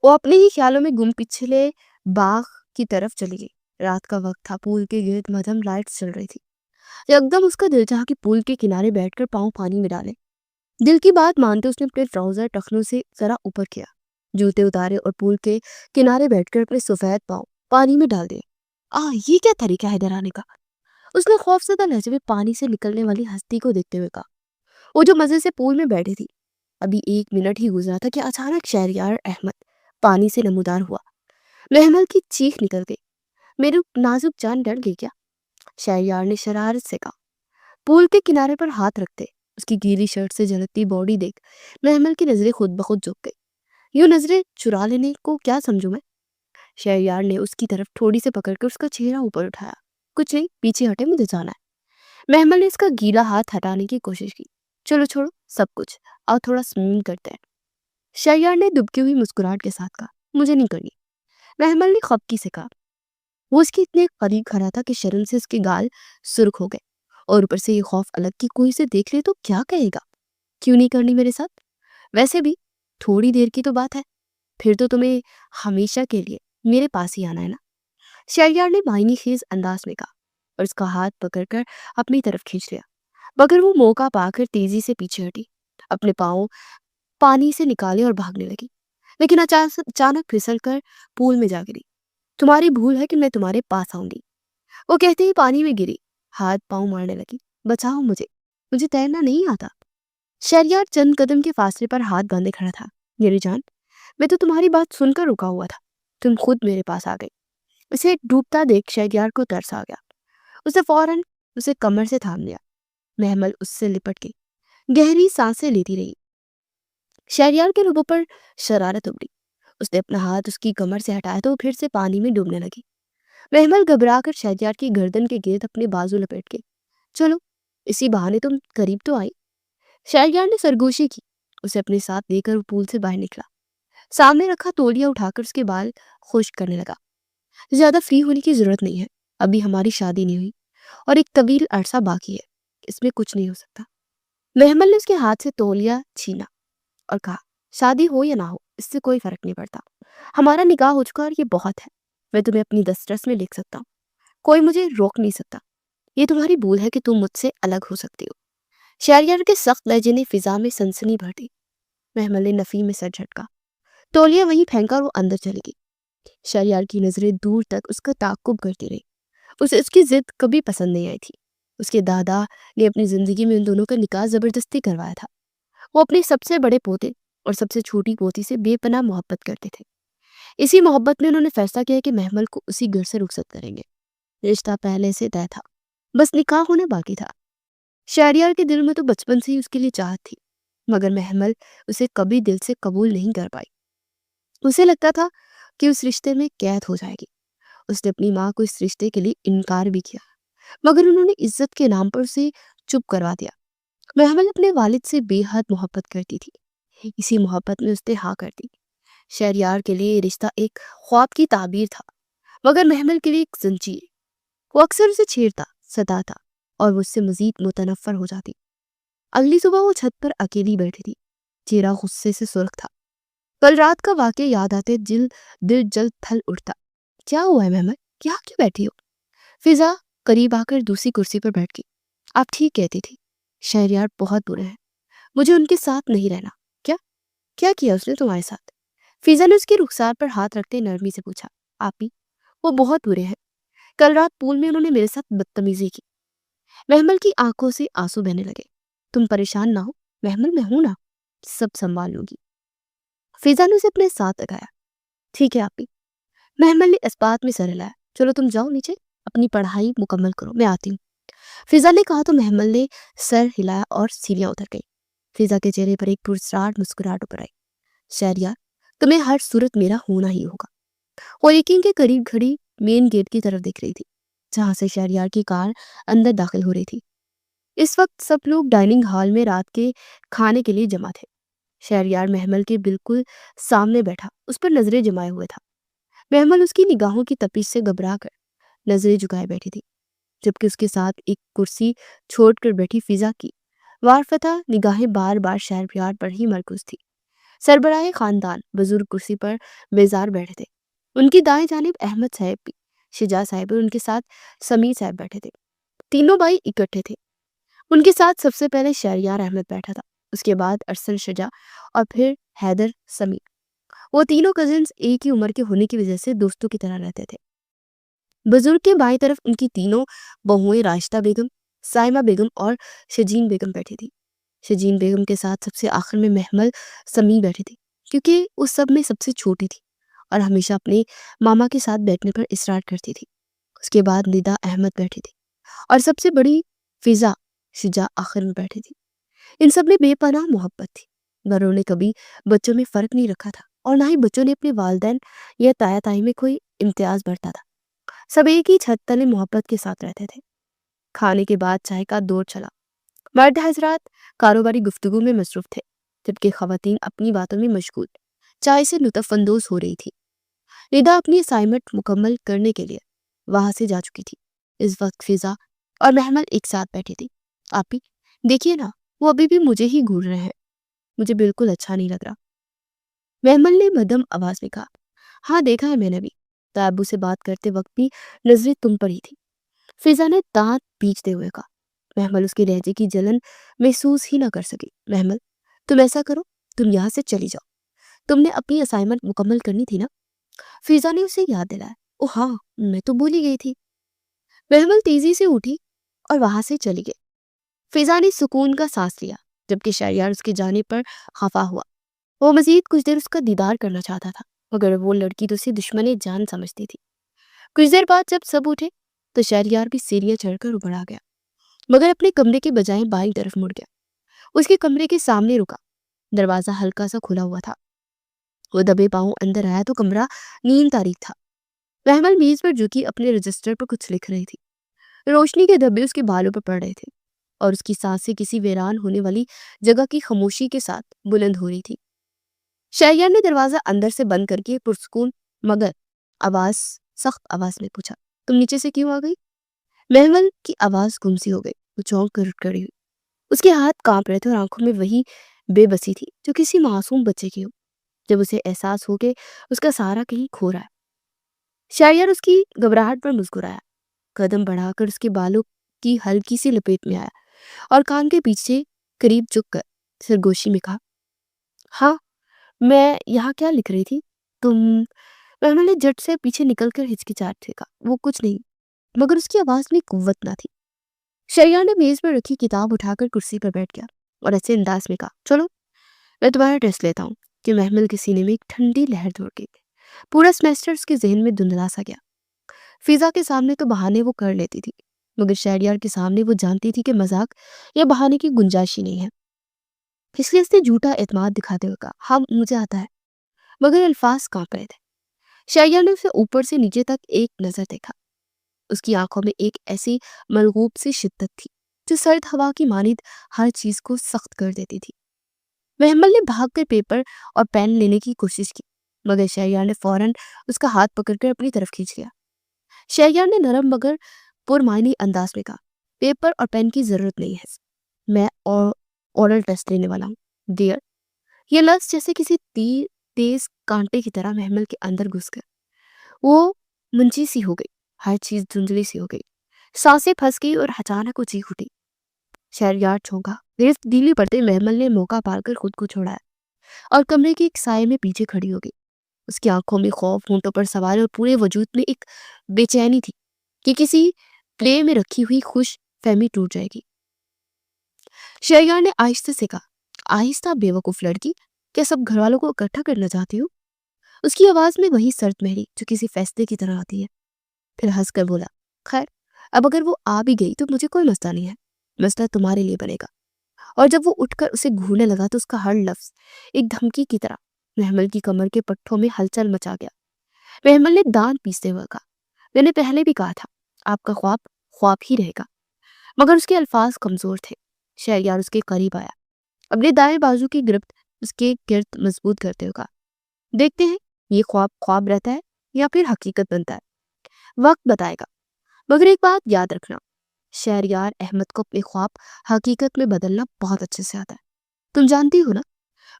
وہ اپنے ہی خیالوں میں گم پچھلے باغ کی طرف چلی گئی۔ رات کا وقت تھا، پول کے گرد مدھم لائٹس چل رہی تھی۔ یکدم اس کا دل چاہا کہ پول کے کنارے بیٹھ کر پاؤں پانی میں ڈالے۔ دل کی بات مانتے اس نے اپنے ٹراؤزر ٹخنوں سے ذرا اوپر کیا، جوتے اتارے اور پول کے کنارے بیٹھ کر اپنے سفید پاؤں پانی میں ڈال دیے۔ یہ کیا طریقہ ہے ڈرانے کا؟ اس نے خوفزدہ لہجے میں پانی سے نکلنے والی ہستی کو دیکھتے ہوئے کہا، وہ جو مزے سے پول میں بیٹھی تھی۔ ابھی 1 منٹ ہی گزرا تھا کہ اچانک شہریار احمد پانی سے نمودار ہوا۔ محمل کی چیخ نکل گئی، میری نازک جان ڈر گئی کیا؟ شہریار نے شرارت سے کہا۔ پول کے کنارے پر ہاتھ رکھتے اس کی گیلی شرٹ سے جھلکتی باڈی دیکھ محمل کی نظریں خود بخود جھک گئی۔ یوں نظریں چرا لینے کو کیا سمجھوں میں؟ شہریار نے اس کی طرف تھوڑی سے پکڑ کر اس کا چہرہ اوپر اٹھایا۔ کچھ نہیں، پیچھے ہٹے، مجھے جانا ہے۔ محمل نے اس کا گیلا ہاتھ ہٹانے کی کوشش کی۔ چلو چھوڑو سب کچھ، اور تھوڑا سموتھ کرتے ہیں۔ شہریار نے دبکی ہوئی مسکراہٹ کے ساتھ کہا، مجھے نہیں کرنی۔ محمل نے خفگی سے کہا۔ وہ اس کے اتنے قریب کھڑا تھا کہ شرم سے اس کے گال سرخ ہو گئے، اور اوپر سے یہ خوف الگ کہ کوئی اسے دیکھ لے تو کیا کہے گا۔ کیوں نہیں کرنی میرے ساتھ؟ ویسے بھی تھوڑی دیر کی تو بات ہے، پھر تو تمہیں ہمیشہ کے لیے میرے پاس ہی آنا ہے نا؟ شہریار نے معنی خیز انداز میں کہا اور اس کا ہاتھ پکڑ کر اپنی طرف کھینچ لیا، مگر وہ موقع پا کر تیزی سے پیچھے ہٹی، اپنے پاؤں پانی سے نکالے اور بھاگنے لگی، لیکن اچانک پھسل کر پول میں جا گری۔ تمہاری بھول ہے کہ میں تمہارے پاس آؤں گی، وہ کہتے ہی پانی میں گری، ہاتھ پاؤں مارنے لگی۔ بچاؤ مجھے تیرنا نہیں آتا۔ شہریار چند قدم کے فاصلے پر ہاتھ باندھے کھڑا تھا۔ میری جان، میں تو تمہاری بات سن کر رکا ہوا تھا، تم خود میرے پاس آ گئی۔ اسے ڈوبتا دیکھ شہریار کو ترس آ گیا، اسے فوراً اسے کمر سے تھام لیا۔ محمل اس سے لپٹ گئی، گہری سانسیں لیتی رہی۔ شہریار کے لبوں پر شرارت ابھری، اس نے اپنا ہاتھ اس کی کمر سے ہٹایا تو وہ پھر سے پانی میں ڈوبنے لگی۔ محمل گھبرا کر شہریار کی گردن کے گرد اپنے بازو لپیٹ کے، چلو اسی بہانے تم قریب تو آئی۔ شہریار نے سرگوشی کی، اسے اپنے ساتھ لے کر وہ پول سے باہر نکلا، سامنے رکھا تولیہ اٹھا کر اس کے بال خشک کرنے لگا۔ زیادہ فری ہونے کی ضرورت نہیں ہے، ابھی ہماری شادی نہیں ہوئی اور ایک طویل عرصہ باقی ہے، اس میں کچھ نہیں ہو سکتا۔ محمل نے اس کے ہاتھ سے تولیہ چھینا اور کہا، شادی ہو یا نہ ہو اس سے کوئی فرق نہیں پڑتا، ہمارا نکاح ہو چکا اور یہ بہت ہے، میں تمہیں اپنی دسترس میں لکھ سکتا ہوں، کوئی مجھے روک نہیں سکتا۔ یہ تمہاری بھول ہے کہ تم مجھ سے الگ ہو سکتی ہو۔ شہریار کے سخت لہجے نے فضا میں سنسنی بھر دی۔ محمل نے نفی میں سر جھٹکا، تولیہ وہیں پھینکا اور وہ اندر چلی گئی۔ شہریار کی نظریں دور تک اس کا تعاقب کرتی رہی، اسے اس کی ضد کبھی پسند نہیں آئی تھی۔ اس کے دادا نے اپنی زندگی میں ان دونوں کا نکاح زبردستی کروایا تھا۔ وہ اپنے سب سے بڑے پوتے اور سب سے چھوٹی پوتی سے بے پناہ محبت کرتے تھے۔ اسی محبت میں انہوں نے فیصلہ کیا کہ محمل کو اسی گھر سے رخصت کریں گے۔ رشتہ پہلے سے طے تھا، بس نکاح ہونا باقی تھا۔ شہریار کے دل میں تو بچپن سے ہی اس کے لیے چاہت تھی، مگر محمل اسے کبھی دل سے قبول نہیں کر پائی۔ اسے لگتا تھا کہ اس رشتے میں قید ہو جائے گی۔ اس نے اپنی ماں کو اس رشتے کے لیے انکار بھی کیا، مگر انہوں نے عزت کے نام پر اسے چپ کروا دیا۔ محمل اپنے والد سے بے حد محبت کرتی تھی، اسی محبت میں اس نے ہاں کر دی۔ شہریار کے لیے یہ رشتہ ایک خواب کی تعبیر تھا، مگر محمل کے لیے ایک زنجیر۔ وہ اکثر اسے چھیڑتا، ستاتا اور وہ اس سے مزید متنفر ہو جاتی۔ اگلی صبح وہ چھت پر اکیلی بیٹھی تھی، چہرہ غصے سے سرخ تھا۔ کل رات کا واقعہ یاد آتے دل جلد تھل اٹھتا۔ کیا ہوا ہے محمل، کیوں بیٹھی ہو؟ فضا قریب آ کر دوسری کرسی پر بیٹھ گئی۔ آپ ٹھیک کہتی تھی، شہریار بہت برے ہیں، مجھے ان کے ساتھ نہیں رہنا۔ کیا کیا اس نے تمہارے ساتھ؟ فضا نے اس کی رخسار پر ہاتھ رکھتے نرمی سے پوچھا۔ آپ ہی، وہ بہت برے ہیں، کل رات پول میں انہوں نے میرے ساتھ بدتمیزی کی۔ محمل کی آنکھوں سے آنسو بہنے لگے۔ تم پریشان نہ ہو محمل، میں ہوں نا، سب سنبھال لوں گی۔ فضا نے اسے اپنے ساتھ لگایا۔ ٹھیک ہے آپ ہی۔ محمل نے اس بات میں سر ہلایا۔ چلو تم جاؤ نیچے، اپنی پڑھائی مکمل کرو، میں آتی ہوں۔ فضا نے کہا تو محمل نے سر ہلایا اور سیڑھیاں اتر گئی۔ فضا کے چہرے پر ایک پرسرار مسکراہٹ ابھر آئی۔ شہریار، تمہیں ہر صورت میرا ہونا ہی ہوگا۔ وہ یقین کے قریب کھڑی مین گیٹ کی طرف دیکھ رہی تھی، جہاں سے شہریار کی کار اندر داخل ہو رہی تھی۔ اس وقت سب لوگ ڈائننگ ہال میں رات کے کھانے کے لیے جمع تھے۔ شہریار محمل کے بالکل سامنے بیٹھا اس پر نظریں جمائے ہوئے تھا۔ محمل اس کی نگاہوں کی تپش سے گھبرا کر نظریں جھکائے بیٹھی تھی، جبکہ اس کے ساتھ ایک کرسی چھوڑ کر بیٹھی فضا کی وارفتہ نگاہیں بار بار شہریار پر ہی مرکوز تھی۔ سربراہ خاندان بزرگ کرسی پر بیزار بیٹھے تھے۔ ان کی دائیں جانب احمد صاحب بھی، شجاع صاحب اور ان کے ساتھ سمیع صاحب بیٹھے تھے۔ تینوں بھائی اکٹھے تھے۔ ان کے ساتھ سب سے پہلے شہریار احمد بیٹھا تھا، اس کے بعد ارسل شجاع اور پھر حیدر سمیع۔ وہ تینوں کزنز ایک ہی عمر کے ہونے کی وجہ سے دوستوں کی طرح رہتے تھے۔ بزرگ کے بائیں طرف ان کی تینوں بہوئیں راشدہ بیگم، سائمہ بیگم اور شجین بیگم بیٹھی تھی۔ شجین بیگم کے ساتھ سب سے آخر میں محمل سمیع بیٹھی تھی، کیونکہ وہ سب میں سب سے چھوٹی تھی اور ہمیشہ اپنے ماما کے ساتھ بیٹھنے پر اصرار کرتی تھی۔ اس کے بعد ندا احمد بیٹھی تھی اور سب سے بڑی فضا شجاع آخر میں بیٹھی تھی۔ ان سب میں بے پناہ محبت تھی۔ بڑوں نے کبھی بچوں میں فرق نہیں رکھا تھا اور نہ ہی بچوں نے اپنے والدین یا تایا تائی میں کوئی امتیاز برتا تھا۔ سب ایک ہی چھت تلے محبت کے ساتھ رہتے تھے۔ کھانے کے بعد چائے کا دور چلا۔ مرد حضرات کاروباری گفتگو میں مصروف تھے، جبکہ خواتین اپنی باتوں میں مشغول چائے سے لطف اندوز ہو رہی تھی۔ ندا اپنی اسائنمنٹ مکمل کرنے کے لیے وہاں سے جا چکی تھی۔ اس وقت فضا اور محمل ایک ساتھ بیٹھی تھی۔ آپی دیکھیے نا، وہ ابھی بھی مجھے ہی گھور رہے ہیں، مجھے بالکل اچھا نہیں لگ رہا۔ محمل نے مدھم آواز میں کہا، ہاں دیکھا ہے میں نے بھی، ابو سے بات کرتے وقت بھی نظریں تم پر ہی تھی۔ فضا نے دانت پیچتے ہوئے کہا۔ محمل اس کے لہجے کی جلن محسوس ہی نہ کر سکی۔ محمل تم ایسا کرو، تم یہاں سے چلی جاؤ، تم نے اپنی اسائنمنٹ مکمل کرنی تھی نا؟ فضا نے اسے یاد دلایا۔ او ہاں، میں تو بھول ہی گئی تھی۔ محمل تیزی سے اٹھی اور وہاں سے چلی گئی۔ فضا نے سکون کا سانس لیا، جبکہ شہریار اس کی جانب پر خفا ہوا۔ وہ مزید کچھ دیر اس کا دیدار کرنا چاہتا تھا، مگر وہ لڑکی تو اسے دشمن جان سمجھتی تھی۔ کچھ دیر بعد جب سب اٹھے تو شہریار بھی سیڑھیاں چڑھ کر ابھر آ گیا، مگر اپنے کمرے کے بجائے بائیں طرف مڑ گیا۔ اس کے کمرے کے سامنے رکا۔ دروازہ ہلکا سا کھلا ہوا تھا۔ وہ دبے پاؤں اندر آیا تو کمرہ نیند تاریک تھا۔ محمل میز پر جھکی اپنے رجسٹر پر کچھ لکھ رہی تھی۔ روشنی کے دھبے اس کے بالوں پر پڑ رہے تھے اور اس کی سانسیں کسی ویران ہونے والی جگہ کی خاموشی کے ساتھ بلند ہو رہی تھی۔ شہریار نے دروازہ اندر سے بند کر کے پرسکون مگر سخت آواز میں پوچھا، تم نیچے سے کیوں آ گئی؟ محمل کی آواز گم سی ہو گئی۔ وہ چونک کر اٹھ کھڑی ہوئی۔ اس کے ہاتھ کانپ رہے تھے اور آنکھوں میں وہی بے بسی تھی جو کسی معصوم بچے کی ہو جب اسے احساس ہو کہ اس کا سہارا کہیں کھو رہا ہے۔ شہریار اس کی گھبراہٹ پر مسکرایا، قدم بڑھا کر اس کے بالوں کی ہلکی سی لپیٹ میں آیا اور کان کے پیچھے قریب جھک کر سرگوشی میں کہا، ہاں میں یہاں کیا لکھ رہی تھی؟ تم محمل نے جھٹ سے پیچھے نکل کر ہچکچاہٹ سے کہا، وہ کچھ نہیں، مگر اس کی آواز میں قوت نہ تھی۔ شہریار نے میز پر رکھی کتاب اٹھا کر کرسی پر بیٹھ گیا اور ایسے انداز میں کہا، چلو میں تمہارا ٹیسٹ لیتا ہوں۔ کہ محمل کے سینے میں ایک ٹھنڈی لہر دوڑ گئی۔ پورا سمیسٹر اس کے ذہن میں دھندلا سا گیا۔ فضا کے سامنے تو بہانے وہ کر لیتی تھی، مگر شہریار کے سامنے وہ جانتی تھی کہ مذاق یا بہانے کی گنجائش ہی نہیں ہے۔ اس لیے اس نے جھوٹا اعتماد دکھاتے ہوئے کہا، ہاں مجھے آتا ہے، مگر الفاظ کانپ رہے تھے۔ شہریار نے اسے اوپر سے نیچے تک ایک نظر دیکھا۔ اس کی آنکھوں میں ایک ایسی ملغوب سی شدت تھی جو سرد ہوا کی مانند ہر چیز کو سخت کر دیتی تھی۔ محمل نے بھاگ کر پیپر اور پین لینے کی کوشش کی، مگر شہریار نے فوراً اس کا ہاتھ پکڑ کر اپنی طرف کھینچ لیا۔ شہریار نے نرم مگر پرمعنی انداز میں کہا، پیپر اور پین کی ضرورت نہیں ہے، میں اورل ٹیسٹ لینے والا ہوں ڈیئر۔ یہ لفظ جیسے کسی تیز کانٹے کی طرح محمل کے اندر گھس گئے۔ وہ منچی سی ہو گئی، ہر چیز دھندلی سی ہو گئی، سانسیں پھنس گئی اور اچانک وہ چیخ اٹھی۔ شہریار چونکا۔ دیر تبدیلی پڑتے محمل نے موقع پا کر خود کو چھوڑایا اور کمرے کے ایک سائے میں پیچھے کھڑی ہو گئی۔ اس کی آنکھوں میں خوف، ہونٹوں پر سوال اور پورے وجود میں ایک بے چینی تھی کہ کسی پلے میں رکھی ہوئی خوش فہمی ٹوٹ جائے گی۔ شہریار نے آہستہ سے کہا، آہستہ بے وقوف لڑکی، کیا سب گھر والوں کو اکٹھا کرنا چاہتی ہو؟ اس کی آواز میں وہی سرد مہری جو کسی فیصلے کی طرح آتی ہے۔ پھر ہنس کر بولا، خیر اب اگر وہ آ بھی گئی تو مجھے کوئی مسئلہ نہیں ہے، مسئلہ تمہارے لیے بنے گا۔ اور جب وہ اٹھ کر اسے گھورنے لگا تو اس کا ہر لفظ ایک دھمکی کی طرح محمل کی کمر کے پٹھوں میں ہلچل مچا گیا۔ محمل نے دانت پیستے ہوئے کہا، میں نے پہلے بھی کہا تھا آپ کا خواب خواب ہی رہے گا، مگر اس کے الفاظ کمزور تھے۔ شہریار اس کے قریب آیا، اپنے دائیں بازو کی گرفت اس کے گرد مضبوط کرتے ہوئے کہا، دیکھتے ہیں یہ خواب خواب رہتا ہے یا پھر حقیقت بنتا ہے، وقت بتائے گا، مگر ایک بات یاد رکھنا، شہریار احمد کو اپنے خواب حقیقت میں بدلنا بہت اچھے سے آتا ہے۔ تم جانتی ہو نا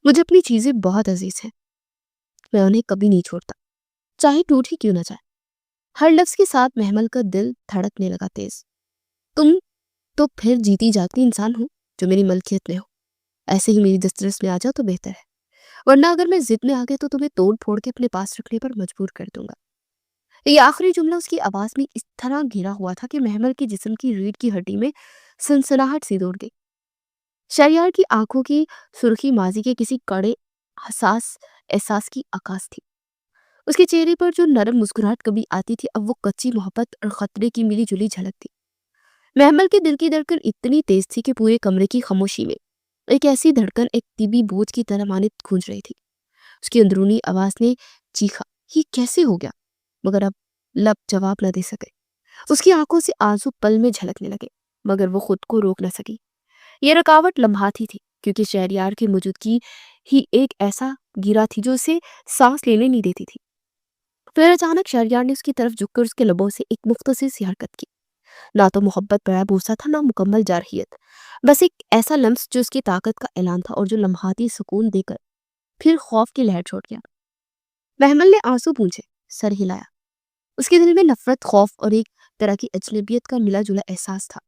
مجھے اپنی چیزیں بہت عزیز ہیں، میں انہیں کبھی نہیں چھوڑتا، چاہے ٹوٹ ہی کیوں نہ جائے۔ ہر لفظ کے ساتھ محمل کا دل دھڑکنے لگا تیز۔ تم تو پھر جیتی جاگتی انسان ہو جو میری ملکیت میں ہو، ایسے ہی میری دسترس میں آ جاؤ تو بہتر ہے، ورنہ اگر میں ضد میں آ گئی تو تمہیں توڑ پھوڑ کے اپنے پاس رکھنے پر مجبور کر دوں گا۔ یہ آخری جملہ اس کی آواز میں اس طرح گھرا ہوا تھا کہ محمل کے جسم کی ریڑھ کی ہڈی میں سنسناہٹ سی دوڑ گئی۔ شہریار کی آنکھوں کی سرخی ماضی کے کسی کڑے حساس احساس کی عکاس تھی۔ اس کے چہرے پر جو نرم مسکراہٹ کبھی آتی تھی اب وہ کچی محبت اور خطرے کی ملی جلی جھلک تھی۔ محمل کے دل کی دھڑکن اتنی تیز تھی کہ پورے کمرے کی خاموشی میں ایک ایسی دھڑکن ایک طبی بوجھ کی طرح مانند گونج رہی تھی۔ اس کی اندرونی آواز نے چیخا، یہ کیسے ہو گیا؟ مگر اب لب جواب نہ دے سکے۔ اس کی آنکھوں سے آنسو پل میں جھلکنے لگے، مگر وہ خود کو روک نہ سکی۔ یہ رکاوٹ لمحاتی تھی، کیونکہ شہریار کی موجودگی ہی ایک ایسا گرا تھی جو اسے سانس لینے نہیں دیتی تھی۔ پھر اچانک شہریار نے اس کی طرف جھک کر اس کے لبوں سے ایک مختصر سی حرکت کی، نہ تو محبت بڑا بوسہ تھا نہ مکمل جارحیت، بس ایک ایسا لمس جو اس کی طاقت کا اعلان تھا اور جو لمحاتی سکون دے کر پھر خوف کی لہر چھوڑ گیا۔ محمل نے آنسو پونچھے، سر ہلایا۔ اس کے دل میں نفرت، خوف اور ایک طرح کی اجنبیت کا ملا جلا احساس تھا۔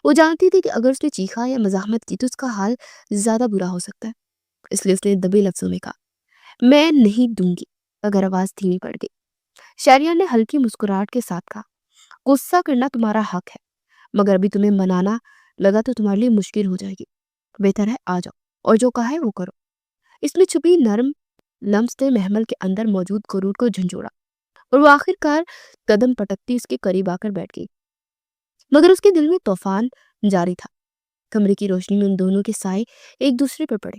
وہ جانتی تھی کہ اگر اس نے چیخا یا مزاحمت کی تو اس کا حال زیادہ برا ہو سکتا ہے، اس لیے اس نے دبے لفظوں میں کہا، میں نہیں دوں گی۔ اگر آواز دھیمی پڑ گئی، شہریار نے ہلکی مسکراہٹ کے ساتھ کہا، غصہ کرنا تمہارا حق ہے، مگر ابھی تمہیں منانا لگا تو تمہارے لیے مشکل ہو جائے گی، بہتر ہے آ جاؤ اور جو کہا ہے وہ کرو۔ اس میں چھپی نرم لمس نے محمل کے اندر موجود غرور کو جھنجھوڑا اور وہ آخر کار قدم پٹکتی اس کے قریب آ کر بیٹھ گئی، مگر اس کے دل میں طوفان جاری تھا۔ کمرے کی روشنی میں ان دونوں کے سائے ایک دوسرے پر پڑے،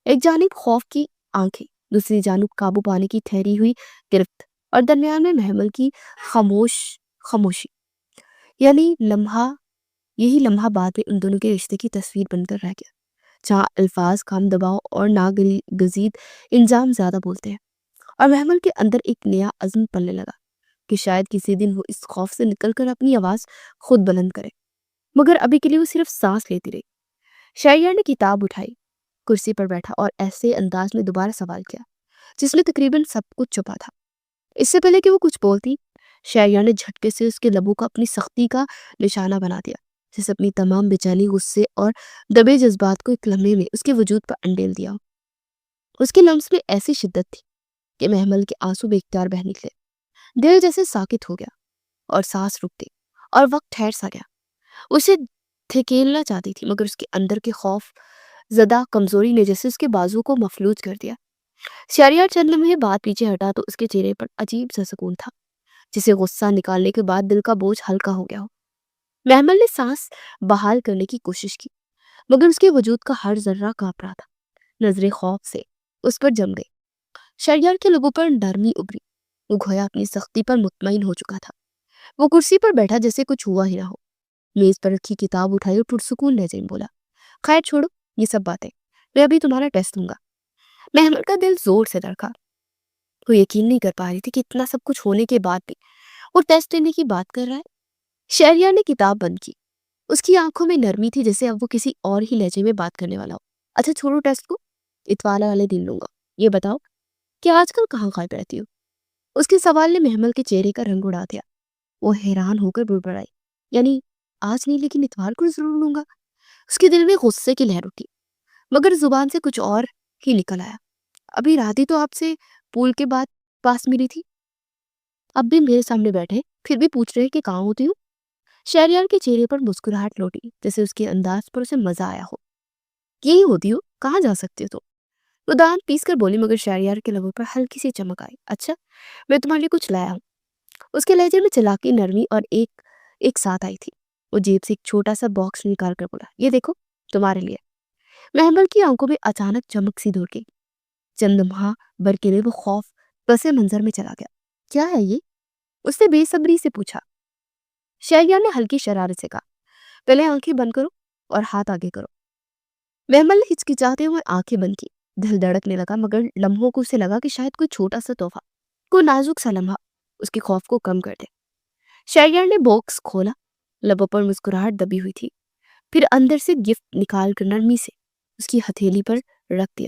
ایک جانب خوف کی آنکھیں، دوسری جانب قابو پانے کی ٹھہری ہوئی گرفت، اور درمیان میں محمل کی خاموشی۔ یہی لمحہ بعد میں ان دونوں کے رشتے کی تصویر بن کر رہ گیا، جہاں الفاظ کم دباؤ اور ناگزیر الزام زیادہ بولتے ہیں، اور محمل کے اندر ایک نیا عزم پلنے لگا کہ شاید کسی دن وہ اس خوف سے نکل کر اپنی آواز خود بلند کرے، مگر ابھی کے لیے وہ صرف سانس لیتی رہی۔ شہریار نے کتاب اٹھائی، کرسی پر بیٹھا اور ایسے انداز میں دوبارہ سوال کیا جس میں تقریباً سب کچھ چھپا تھا۔ اس سے پہلے کہ وہ کچھ بولتی، شہریار نے جھٹکے سے اس کے لبوں کو اپنی سختی کا نشانہ بنا دیا، جسے اپنی تمام بے چینی، غصے اور دبے جذبات کو ایک لمحے میں اس کے وجود پر انڈیل دیا۔ اس کے لمس میں ایسی شدت تھی کہ محمل کے آنسو بے اختیار بہہ نکلے، دل جیسے ساکت ہو گیا اور سانس رک گئی اور وقت ٹھہر سا گیا۔ اسے دھکیلنا چاہتی تھی، مگر اس کے اندر کے خوف زدہ کمزوری نے جیسے اس کے بازو کو مفلوج کر دیا۔ شہریار چند لمحے بعد پیچھے ہٹا تو اس کے چہرے پر عجیب سا سکون تھا، جسے غصہ نکالنے کے بعد دل کا بوجھ ہلکا ہو گیا ہو۔ محمل نے سانس بحال کرنے کی کوشش کی، مگر اس کے وجود کا ہر ذرہ کانپ رہا تھا۔ نظریں خوف سے اس پر جم گئی۔ شہریار کے لبوں پر نرمی ابھری، وہ گویا اپنی سختی پر مطمئن ہو چکا تھا۔ وہ کرسی پر بیٹھا جیسے کچھ ہوا ہی نہ ہو، میز پر رکھی کتاب اٹھائی اور پرسکون لہجے میں بولا، خیر چھوڑو یہ سب باتیں، میں ابھی تمہارا ٹیسٹ لوں گا۔ محمل کا دل زور سے دھڑکا، وہ یقین نہیں کر پا رہی تھی کہ اتنا سب کچھ ہونے کے بعد بھی وہ ٹیسٹ لینے کی بات کر رہا ہے۔ شہریار نے کتاب بند کی، اس کی آنکھوں میں نرمی تھی جیسے اب وہ کسی اور ہی لہجے میں بات کرنے والا ہو۔ اچھا چھوڑو ٹیسٹ کو، اتوار والے دن لوں گا، یہ بتاؤ کہ آج کل کہاں غائب رہتی ہو؟ اس کے سوال نے محمل کے چہرے کا رنگ اڑا دیا۔ وہ حیران ہو کر بڑبڑائی، یعنی آج نہیں لیکن اتوار کو ضرور لوں گا۔ اس کے دل میں غصے کی لہر اٹھی، مگر زبان سے کچھ اور ہی نکل آیا، ابھی رات ہی تو آپ سے پول کے بعد پاس ملی تھی، اب بھی میرے سامنے بیٹھے پھر بھی پوچھ رہے کہ کہاں ہوتی ہوں۔ شہریار کے چہرے پر مسکراہٹ لوٹی جیسے اس کے انداز پر اسے مزہ آیا ہو۔ یہی ہوتی ہو، کہاں جا سکتے ہو تو؟ وہ دانت پیس کر بولی، مگر شہریار کے لبوں پر ہلکی سی چمک آئی۔ اچھا میں تمہارے لیے کچھ لایا ہوں۔ اس کے لہجے میں چلاکی، نرمی اور ایک ساتھ آئی تھی۔ وہ جیب سے ایک چھوٹا سا باکس نکال کر بولا، یہ دیکھو تمہارے لیے۔ محمل کی آنکھوں میں اچانک چمک سی دوڑ گئی، چند لمحہ بھر کے لیے وہ خوف پس منظر میں چلا گیا۔ کیا ہے یہ؟ اس نے بے صبری سے پوچھا۔ شہریار نے ہلکی شرارت سے کہا، پہلے آنکھیں بند کرو اور ہاتھ آگے کرو۔ محمل نے ہچکچاتے ہوئے آنکھیں بند کی، دل دھڑکنے لگا، مگر لمحوں کو اسے لگا کہ شاید کوئی چھوٹا سا تحفہ، کوئی نازک سا لمحہ اس کے خوف کو کم کر دے۔ شہریار نے باکس کھولا، لبوں پر مسکراہٹ دبی ہوئی تھی، پھر اندر سے گفٹ نکال کر نرمی سے اس کی ہتھیلی پر رکھ دیا۔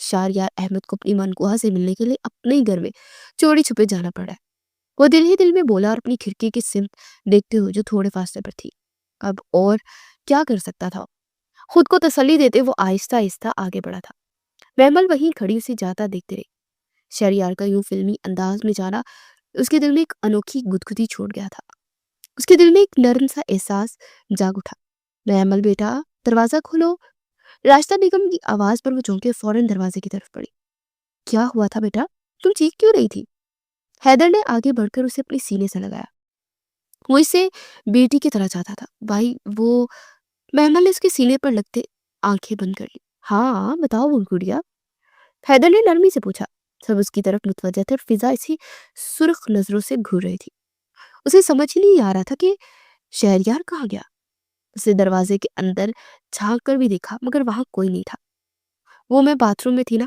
شہریار احمد کو اپنی منقوہ سے ملنے کے لیے اپنے ہی گھر میں چوری چھپے جانا پڑا ہے۔ وہ دل ہی دل میں بولا اور اپنی کھڑکی کی سمت دیکھتے ہوئے جو تھوڑے فاصلے پر تھی۔ اب اور کیا کر سکتا تھا؟ خود کو تسلی دیتے وہ آہستہ آہستہ آگے بڑھا تھا۔ محمل وہیں کھڑی اسے جاتا دیکھتے رہے۔ شہریار کا یوں فلمی انداز میں جانا اس کے دل میں ایک انوکھی گدگدی چھوڑ گیا تھا۔ اس کے دل میں ایک نرم سا احساس جاگ اٹھا۔ محمل بیٹا، دروازہ کھولو۔ راستہ بیگم کی آواز پر وہ چونکے فوراً دروازے کی طرف پڑی۔ کیا ہوا تھا بیٹا؟ تم چیخ کیوں رہی تھی؟ حیدر نے آگے بڑھ کر اسے اپنی سینے سے لگایا۔ وہ اسے بیٹی کی طرح چاہتا تھا۔ بھائی وہ… محمل نے اس کے سینے پر لگتے آنکھیں بند کر لی۔ ہاں بتاؤ وہ گڑیا، حیدر نے نرمی سے پوچھا۔ سب اس کی طرف متوجہ تھے اور فضا اسی سرخ نظروں سے گھور رہی تھی۔ اسے سمجھ ہی نہیں آ رہا تھا کہ شہریار کہاں گیا۔ اسے دروازے کے اندر جھانک کر بھی دیکھا مگر وہاں کوئی نہیں تھا۔ وہ میں باتھ روم میں تھی نا،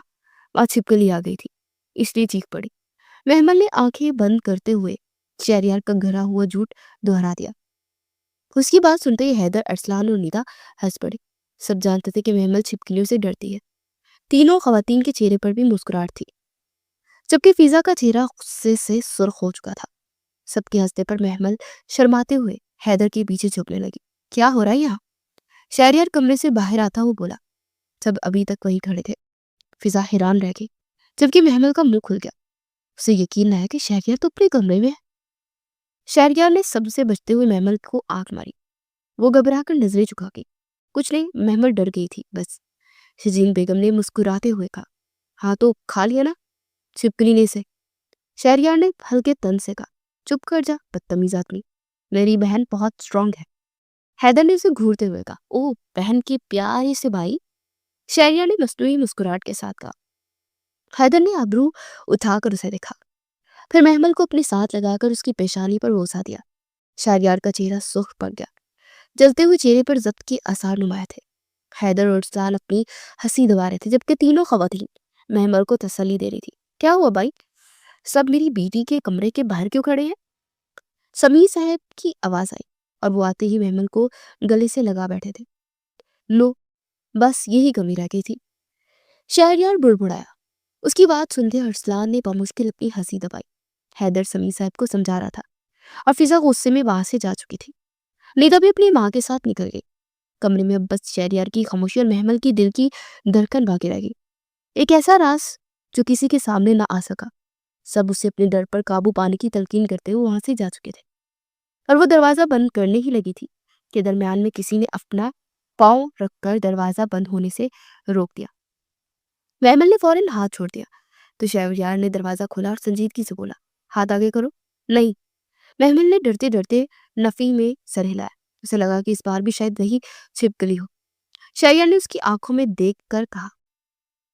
وہاں چھپکلی آ گئی تھی، اس لیے چیخ پڑی۔ محمل نے آنکھیں بند کرتے ہوئے شہریار کا گھرا ہوا جھوٹ دہرا دیا۔ اس کی بات سنتے ہی حیدر، ارسلان اور نیتا ہنس پڑے۔ سب جانتے تھے کہ محمل چھپکلیوں سے ڈرتی ہے۔ تینوں خواتین کے چہرے پر بھی مسکراہٹ تھی، جبکہ فضا کا چہرہ غصے سے سرخ ہو چکا تھا۔ سب کے ہنستے پر محمل شرماتے ہوئے حیدر کے پیچھے جھکنے لگی۔ کیا ہو رہا ہے یہاں؟ شہریار کمرے سے باہر آتا وہ بولا۔ سب ابھی تک وہی کھڑے تھے۔ فضا حیران رہ گئی، جبکہ محمل کا منہ کھل گیا۔ اسے یقین نہ ہے کہ شہریار تو اپنے کمرے میں ہے۔ شہریار نے سب سے بچتے ہوئے محمل کو آنکھ ماری۔ وہ گھبرا کر نظریں چکا گئی۔ کچھ نہیں، محمل ڈر گئی تھی بس۔ شجین بیگم نے مسکراتے ہوئے کہا۔ ہاں تو کھا لیا نا چھپکلی نے سے؟ شہریار نے ہلکے تن سے کہا۔ چپ کر جا بدتمیز آدمی، میری بہن بہت اسٹرانگ ہے۔ حیدر نے اسے گھورتے ہوئے کہا۔ او بہن کے پیارے سے بھائی، شہریار نے مصنوعی مسکراہٹ کے ساتھ کہا۔ حیدر نے ابرو اٹھا کر اسے دیکھا، پھر محمل کو اپنے ساتھ لگا کر اس کی پیشانی پر بوسہ دیا۔ شہریار کا چہرہ سرخ پڑ گیا، جلتے ہوئے چہرے پر ضبط کے آثار نمایاں تھے۔ حیدر اور ارسلان اپنی ہنسی دبا رہے تھے، جبکہ تینوں خواتین محمل کو تسلی دے رہی تھی۔ کیا ہوا بھائی؟ سب میری بیٹی کے کمرے کے باہر کیوں کھڑے ہیں؟ سمیع صاحب کی آواز آئی اور وہ آتے ہی محمل کو گلے سے لگا بیٹھے تھے۔ لو بس یہی کمی رہ گئی تھی، شہریار بڑبڑایا۔ اس کی بات سنتے ارسلان نے بمشکل اپنی ہنسی دبائی۔ حیدر سمیع صاحب کو سمجھا رہا تھا اور فضا غصے میں وہاں سے جا چکی تھی۔ نیتا بھی اپنی ماں کے ساتھ نکل گئی۔ کمرے میں اب بس شہریار کی خاموشی اور محمل کی دل کی دھڑکن باقی رہ گئی، ایک ایسا راز جو کسی کے سامنے نہ آ سکا۔ سب اسے اپنے ڈر پر قابو پانے کی تلقین کرتے ہوئے وہاں سے جا چکے تھے، اور وہ دروازہ بند کرنے ہی لگی تھی کہ درمیان میں کسی نے اپنا پاؤں رکھ کر دروازہ بند ہونے سے روک دیا۔ محمل نے فوراً ہاتھ چھوڑ دیا تو شہریار نے دروازہ کھولا اور سنجیدگی سے بولا۔ ہاتھ آگے کرو۔ نہیں، محمل نے ڈرتے ڈرتے نفی میں سر ہلایا۔ اسے لگا کہ اس بار بھی شاید وہی چھپکلی ہو۔ شہریار نے اس کی آنکھوں میں دیکھ کر کہا،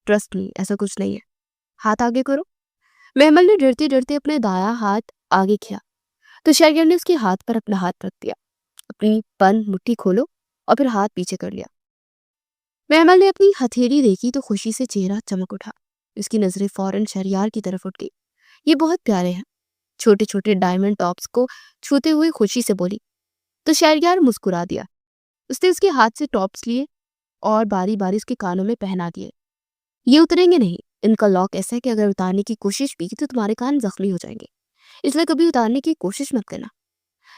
ٹرسٹ می، ایسا کچھ نہیں ہے، ہاتھ آگے کرو۔ محمل نے ڈرتے ڈرتے اپنے دایاں ہاتھ آگے کیا تو شہریار نے اس کے ہاتھ پر اپنا ہاتھ رکھ دیا۔ اپنی بند مٹھی کھولو اور پھر ہاتھ پیچھے کر لیا۔ محمل نے اپنی ہتھیلی دیکھی تو خوشی سے چہرہ چمک اٹھا۔ اس کی نظریں فوراً شہریار کی طرف اٹھ گئی۔ یہ بہت پیارے ہیں، چھوٹے چھوٹے ڈائمنڈ ٹاپس کو چھوتے ہوئے خوشی سے بولی تو شہریار مسکرا دیا۔ اس نے اس کے ہاتھ سے ٹاپس لیے اور باری باری اس کے کانوں میں پہنا دیے۔ یہ اتریں گے نہیں، ان کا لاک ایسا ہے کہ اگر اتارنے کی کوشش بھی کی تو تمہارے کان زخمی ہو جائیں گے، اس لیے کبھی اتارنے کی کوشش مت کرنا۔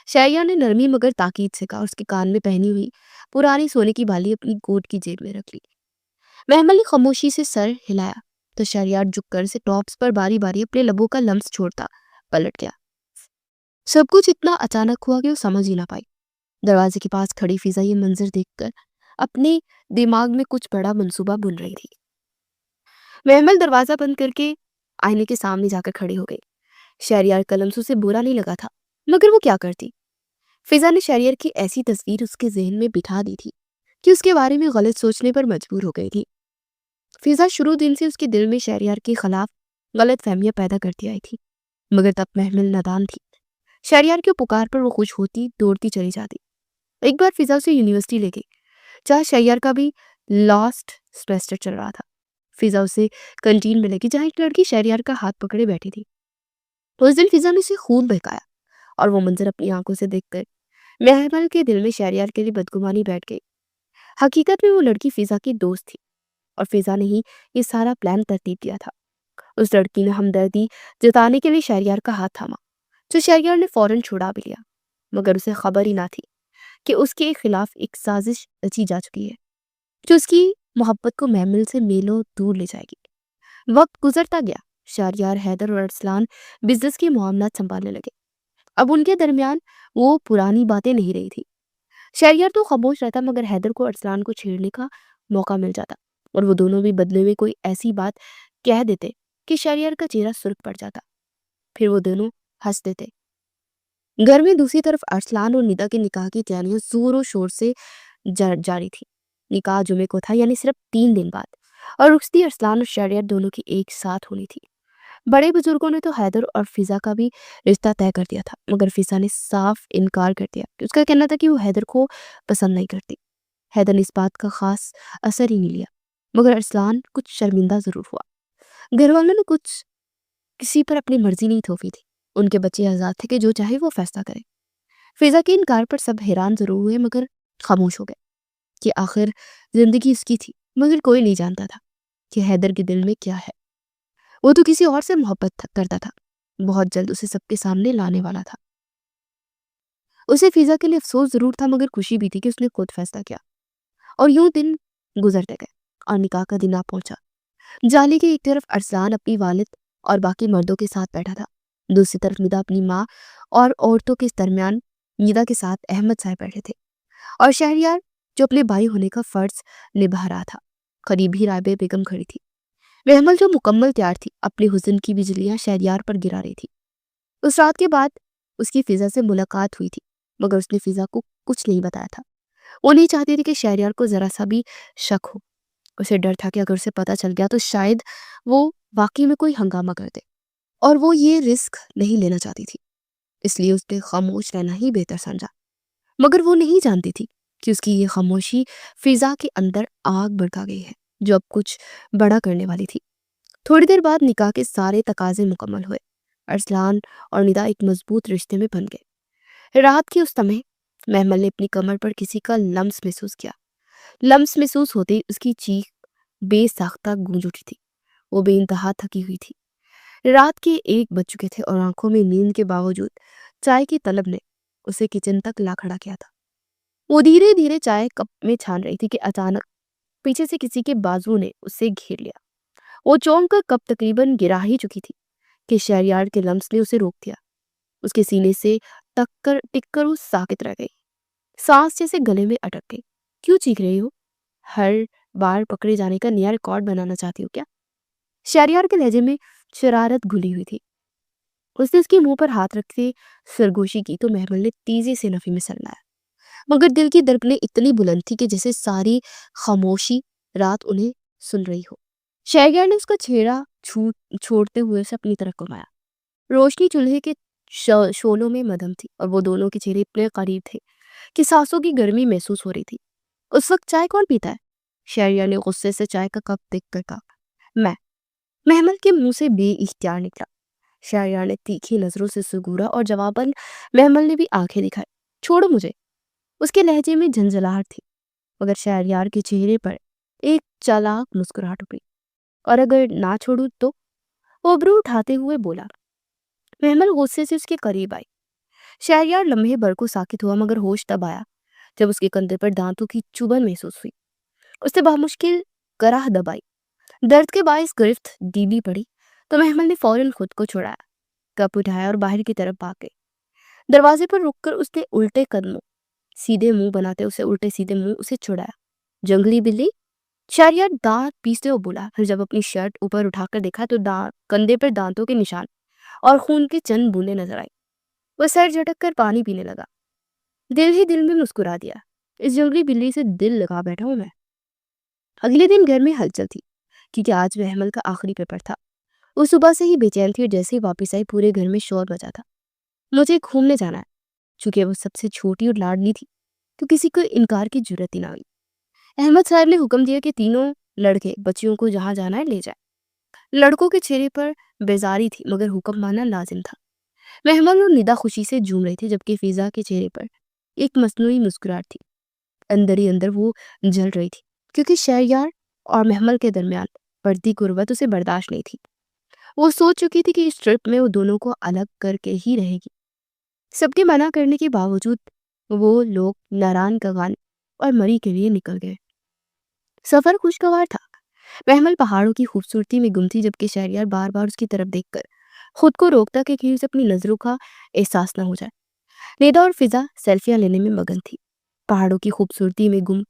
شہریار نے نرمی مگر تاکید سے کہا اور اس کے کان میں پہنی ہوئی پرانی سونے کی بالی اپنی کوٹ کی جیب میں رکھ لی۔ محمل نے خاموشی سے سر ہلایا تو شہریار جھک کر اسے ٹاپس پر باری باری اپنے لبوں کا لمس چھوڑتا پلٹ گیا۔ سب کچھ اتنا اچانک ہوا کہ وہ سمجھ ہی نہ پائی۔ دروازے کے پاس کھڑی فضا یہ منظر دیکھ کر اپنے دماغ میں کچھ بڑا منصوبہ بن رہی تھی۔ محمل دروازہ بند کر کے آئینے کے سامنے جا کر کھڑی ہو گئی۔ شہریار کا لمس اسے برا نہیں لگا تھا، مگر وہ کیا کرتی؟ فضا نے شہریار کی ایسی تصویر اس کے ذہن میں بٹھا دی تھی کہ اس کے بارے میں غلط سوچنے پر مجبور ہو گئی تھی۔ فضا شروع دن سے اس کے دل میں شہریار کے خلاف غلط فہمیاں پیدا کرتی آئی تھی، مگر تب محمل نادان تھی۔ شہریار کی پکار پر وہ خوش ہوتی، دوڑتی چلی جاتی۔ ایک بار فضا اسے یونیورسٹی لے گئی، جہاں شہریار کا بھی لاسٹ سیمسٹر چل رہا تھا۔ فضا اسے کنٹین میں لے گئی جہاں ایک لڑکی شہریار کا ہاتھ پکڑے بیٹھی تھی۔ اس دن فضا نے اسے خوب بہکایا اور وہ منظر اپنی آنکھوں سے دیکھ کر محمل کے دل میں شہریار کے لیے بدگمانی بیٹھ گئی۔ حقیقت میں وہ لڑکی فضا کی دوست تھی، اور فضا نے ہی یہ سارا پلان ترتیب دیا تھا۔ اس لڑکی نے ہمدردی جتانے کے لیے شہریار کا ہاتھ تھاما، جو شہریار نے فوراً چھڑا بھی لیا، مگر اسے خبر ہی نہ تھی کہ اس کے خلاف ایک سازش رچی جا چکی ہے جو اس کی محبت کو محمل سے میلوں دور لے جائے گی۔ وقت گزرتا گیا، شہریار، حیدر اور ارسلان بزنس کے معاملات سنبھالنے لگے۔ اب ان کے درمیان وہ پرانی باتیں نہیں رہی تھی۔ شہریار تو خاموش رہتا، مگر حیدر کو ارسلان کو چھیڑنے کا موقع مل جاتا اور وہ دونوں بھی بدلے میں کوئی ایسی بات کہہ دیتے کہ شہریار کا چہرہ سرخ پڑ جاتا، پھر وہ دونوں ہنس دیتے۔ گھر میں دوسری طرف ارسلان اور ندا کے نکاح کی تیاریاں زور و شور سے جاری تھی۔ نکاح جمعے کو تھا، یعنی صرف 3 دن بعد، اور رخصتی ارسلان اور شہریار دونوں کی ایک ساتھ ہونی تھی۔ بڑے بزرگوں نے تو حیدر اور فضا کا بھی رشتہ طے کر دیا تھا، مگر فضا نے صاف انکار کر دیا کہ اس کا کہنا تھا کہ وہ حیدر کو پسند نہیں کرتی۔ حیدر نے اس بات کا خاص اثر ہی نہیں لیا، مگر ارسلان کچھ شرمندہ ضرور ہوا۔ گھر والوں نے کسی پر اپنی مرضی نہیں تھوپی تھی، ان کے بچے آزاد تھے کہ جو چاہے وہ فیصلہ کرے۔ فضا کے انکار پر سب حیران ضرور ہوئے، مگر خاموش ہو گئے کہ آخر زندگی اس کی تھی، مگر کوئی نہیں جانتا تھا کہ حیدر کے دل میں کیا ہے۔ وہ تو کسی اور سے محبت کرتا تھا، بہت جلد اسے سب کے سامنے لانے والا تھا۔ اسے فضا کے لیے افسوس ضرور تھا، مگر خوشی بھی تھی کہ اس نے خود فیصلہ کیا۔ اور یوں دن گزرتے گئے اور نکاح کا دن آ پہنچا۔ جالی کے ایک طرف ارسلان اپنی والد اور باقی مردوں کے ساتھ بیٹھا تھا، دوسری طرف ندا اپنی ماں اور عورتوں کے درمیان ندا کے ساتھ احمد صاحب بیٹھے تھے، اور شہریار جو اپنے بھائی ہونے کا فرض نبھا رہا تھا۔ قریب ہی رابعہ بیگم کھڑی تھی، محمل جو مکمل تیار تھی، اپنے حسن کی بجلیاں شہریار پر گرا رہی تھی۔ اس رات کے بعد اس کی فضا سے ملاقات ہوئی تھی، مگر اس نے فضا کو کچھ نہیں بتایا تھا۔ وہ نہیں چاہتی تھی کہ شہریار کو ذرا سا بھی شک ہو۔ اسے ڈر تھا کہ اگر اسے پتہ چل گیا تو شاید وہ واقعی میں کوئی ہنگامہ کر دے، اور وہ یہ رسک نہیں لینا چاہتی تھی، اس لیے اس نے خاموش رہنا ہی بہتر سمجھا۔ مگر وہ نہیں جانتی تھی کہ اس کی یہ خاموشی فضا کے اندر آگ بھڑکا گئی ہے جو اب کچھ بڑا کرنے والی تھی۔ تھوڑی دیر بعد نکاح کے سارے تقاضے مکمل ہوئے۔ ارسلان اور ندا ایک مضبوط رشتے میں بن گئے۔ رات کے اس سمے محمل نے اپنی کمر پر کسی کا لمس محسوس کیا۔ لمس محسوس ہوتے اس کی چیخ بے ساختہ گونج اٹھی تھی۔ وہ بے انتہا تھکی ہوئی تھی، رات کے 1 بج چکے تھے اور آنکھوں میں نیند کے باوجود چائے کی طلب نے اسے کچن تک لا کھڑا کیا تھا۔ وہ دھیرے دھیرے چائے کپ میں چھان رہی تھی کہ اچانک پیچھے سے کسی کے بازو نے اسے گھیر لیا۔ وہ چونک کر کپ تقریباً گرا ہی چکی تھی کہ شہریار کے لمس نے اسے روک دیا۔ اس کے سینے سے ٹک کر وہ ساکت رہ گئی، سانس جیسے گلے میں اٹک گئی۔ کیوں چیخ رہی ہو؟ ہر بار پکڑے جانے کا نیا ریکارڈ بنانا چاہتی ہو کیا؟ شہریار کے لہجے میں شرارت گھلی ہوئی تھی۔ اس نے اس کے منہ پر ہاتھ رکھتے سرگوشی کی تو محمل نے تیزی سے نفی میں سر لایا، مگر دل کی دھڑکنیں اتنی بلند تھی کہ جیسے ساری خاموشی رات انہیں سن رہی ہو۔ شہریار نے اس کا چہرہ چھوڑتے ہوئے اسے اپنی طرف گھمایا۔ روشنی چولہے کے شعلوں میں مدھم تھی اور وہ دونوں کے چہرے اتنے قریب تھے کہ سانسوں کی گرمی محسوس ہو رہی تھی۔ اس وقت چائے کون پیتا ہے؟ شہریار نے غصے سے چائے کا کپ دیکھ کر کہا۔ میں۔ محمل کے منہ سے بے اختیار نکلا۔ شہریار نے تیکھی نظروں سے اسے گھورا اور جواباً محمل نے بھی آنکھیں دکھائی۔ چھوڑو مجھے۔ اس کے لہجے میں جھنجھلاہٹ تھی، مگر شہریار کے چہرے پر ایک چالاک مسکراہٹ ابھری۔ اور اگر نہ چھوڑوں تو؟ وہ ابرو اٹھاتے ہوئے بولا۔ محمل غصے سے اس کے قریب آئی۔ شہریار لمحے بھر کو ساکت ہوا، مگر ہوش تب آیا جب اس کے کندھے پر دانتوں کی چبھن محسوس ہوئی۔ اس نے بمشکل کرہ دبائی۔ درد کے باعث گرفت ڈیلی پڑی تو محمل نے فوراً خود کو چھڑایا، کپ اٹھایا اور باہر کی طرف بھاگ گئی۔ دروازے پر رک کر اس نے الٹے قدموں سیدھے منہ بناتے الٹے سیدھے منہ اسے چھڑایا۔ جنگلی بلی؟ شہریار دانت پیستے ہوئے بولا، پھر جب اپنی شرٹ اوپر اٹھا کر دیکھا تو کندھے پر دانتوں کے نشان اور خون کے چند بوندیں نظر آئی۔ وہ سر جھٹک کر پانی پینے لگا، دل ہی دل میں مسکرا دیا۔ اس جنگلی بلی سے دل لگا بیٹھا ہوں میں۔ اگلے دن گھر میں ہلچل تھی کیونکہ آج محمل کا آخری پیپر تھا۔ وہ صبح سے ہی بے چین تھی اور جیسے ہی واپس آئی پورے گھر میں شور بجا تھا۔ مجھے گھومنے جانا ہے۔ چونکہ وہ سب سے چھوٹی اور لاڈلی تھی تو کسی کو انکار کی جرات ہی نہ ہوئی۔ احمد صاحب نے حکم دیا کہ تینوں لڑکے بچیوں کو جہاں جانا ہے لے جائیں۔ لڑکوں کے چہرے پر بیزاری تھی، مگر حکم ماننا لازم تھا۔ محمل اور ندا خوشی سے جھوم رہی تھی، جبکہ فضا کے چہرے پر ایک مصنوعی مسکراہٹ تھی۔ اندر ہی اندر وہ جل رہی تھی کیونکہ شہریار اور محمل کے درمیان بڑھتی غربت اسے برداشت نہیں تھی۔ وہ سوچ چکی تھی کہ اس ٹرپ میں وہ دونوں کو الگ کر کے ہی رہے گی۔ سب کے منع کرنے کے باوجود وہ لوگ ناران کگان اور مری کے لیے نکل گئے۔ سفر خوشگوار تھا۔ محمل پہاڑوں کی خوبصورتی میں گم تھی، جبکہ شہریار بار بار اس کی طرف دیکھ کر خود کو روکتا کہ کہیں اسے اپنی نظروں کا احساس نہ ہو جائے۔ نیدا اور فضا سیلفیاں لینے میں مگن تھی، پہاڑوں کی خوبصورتی میں گم،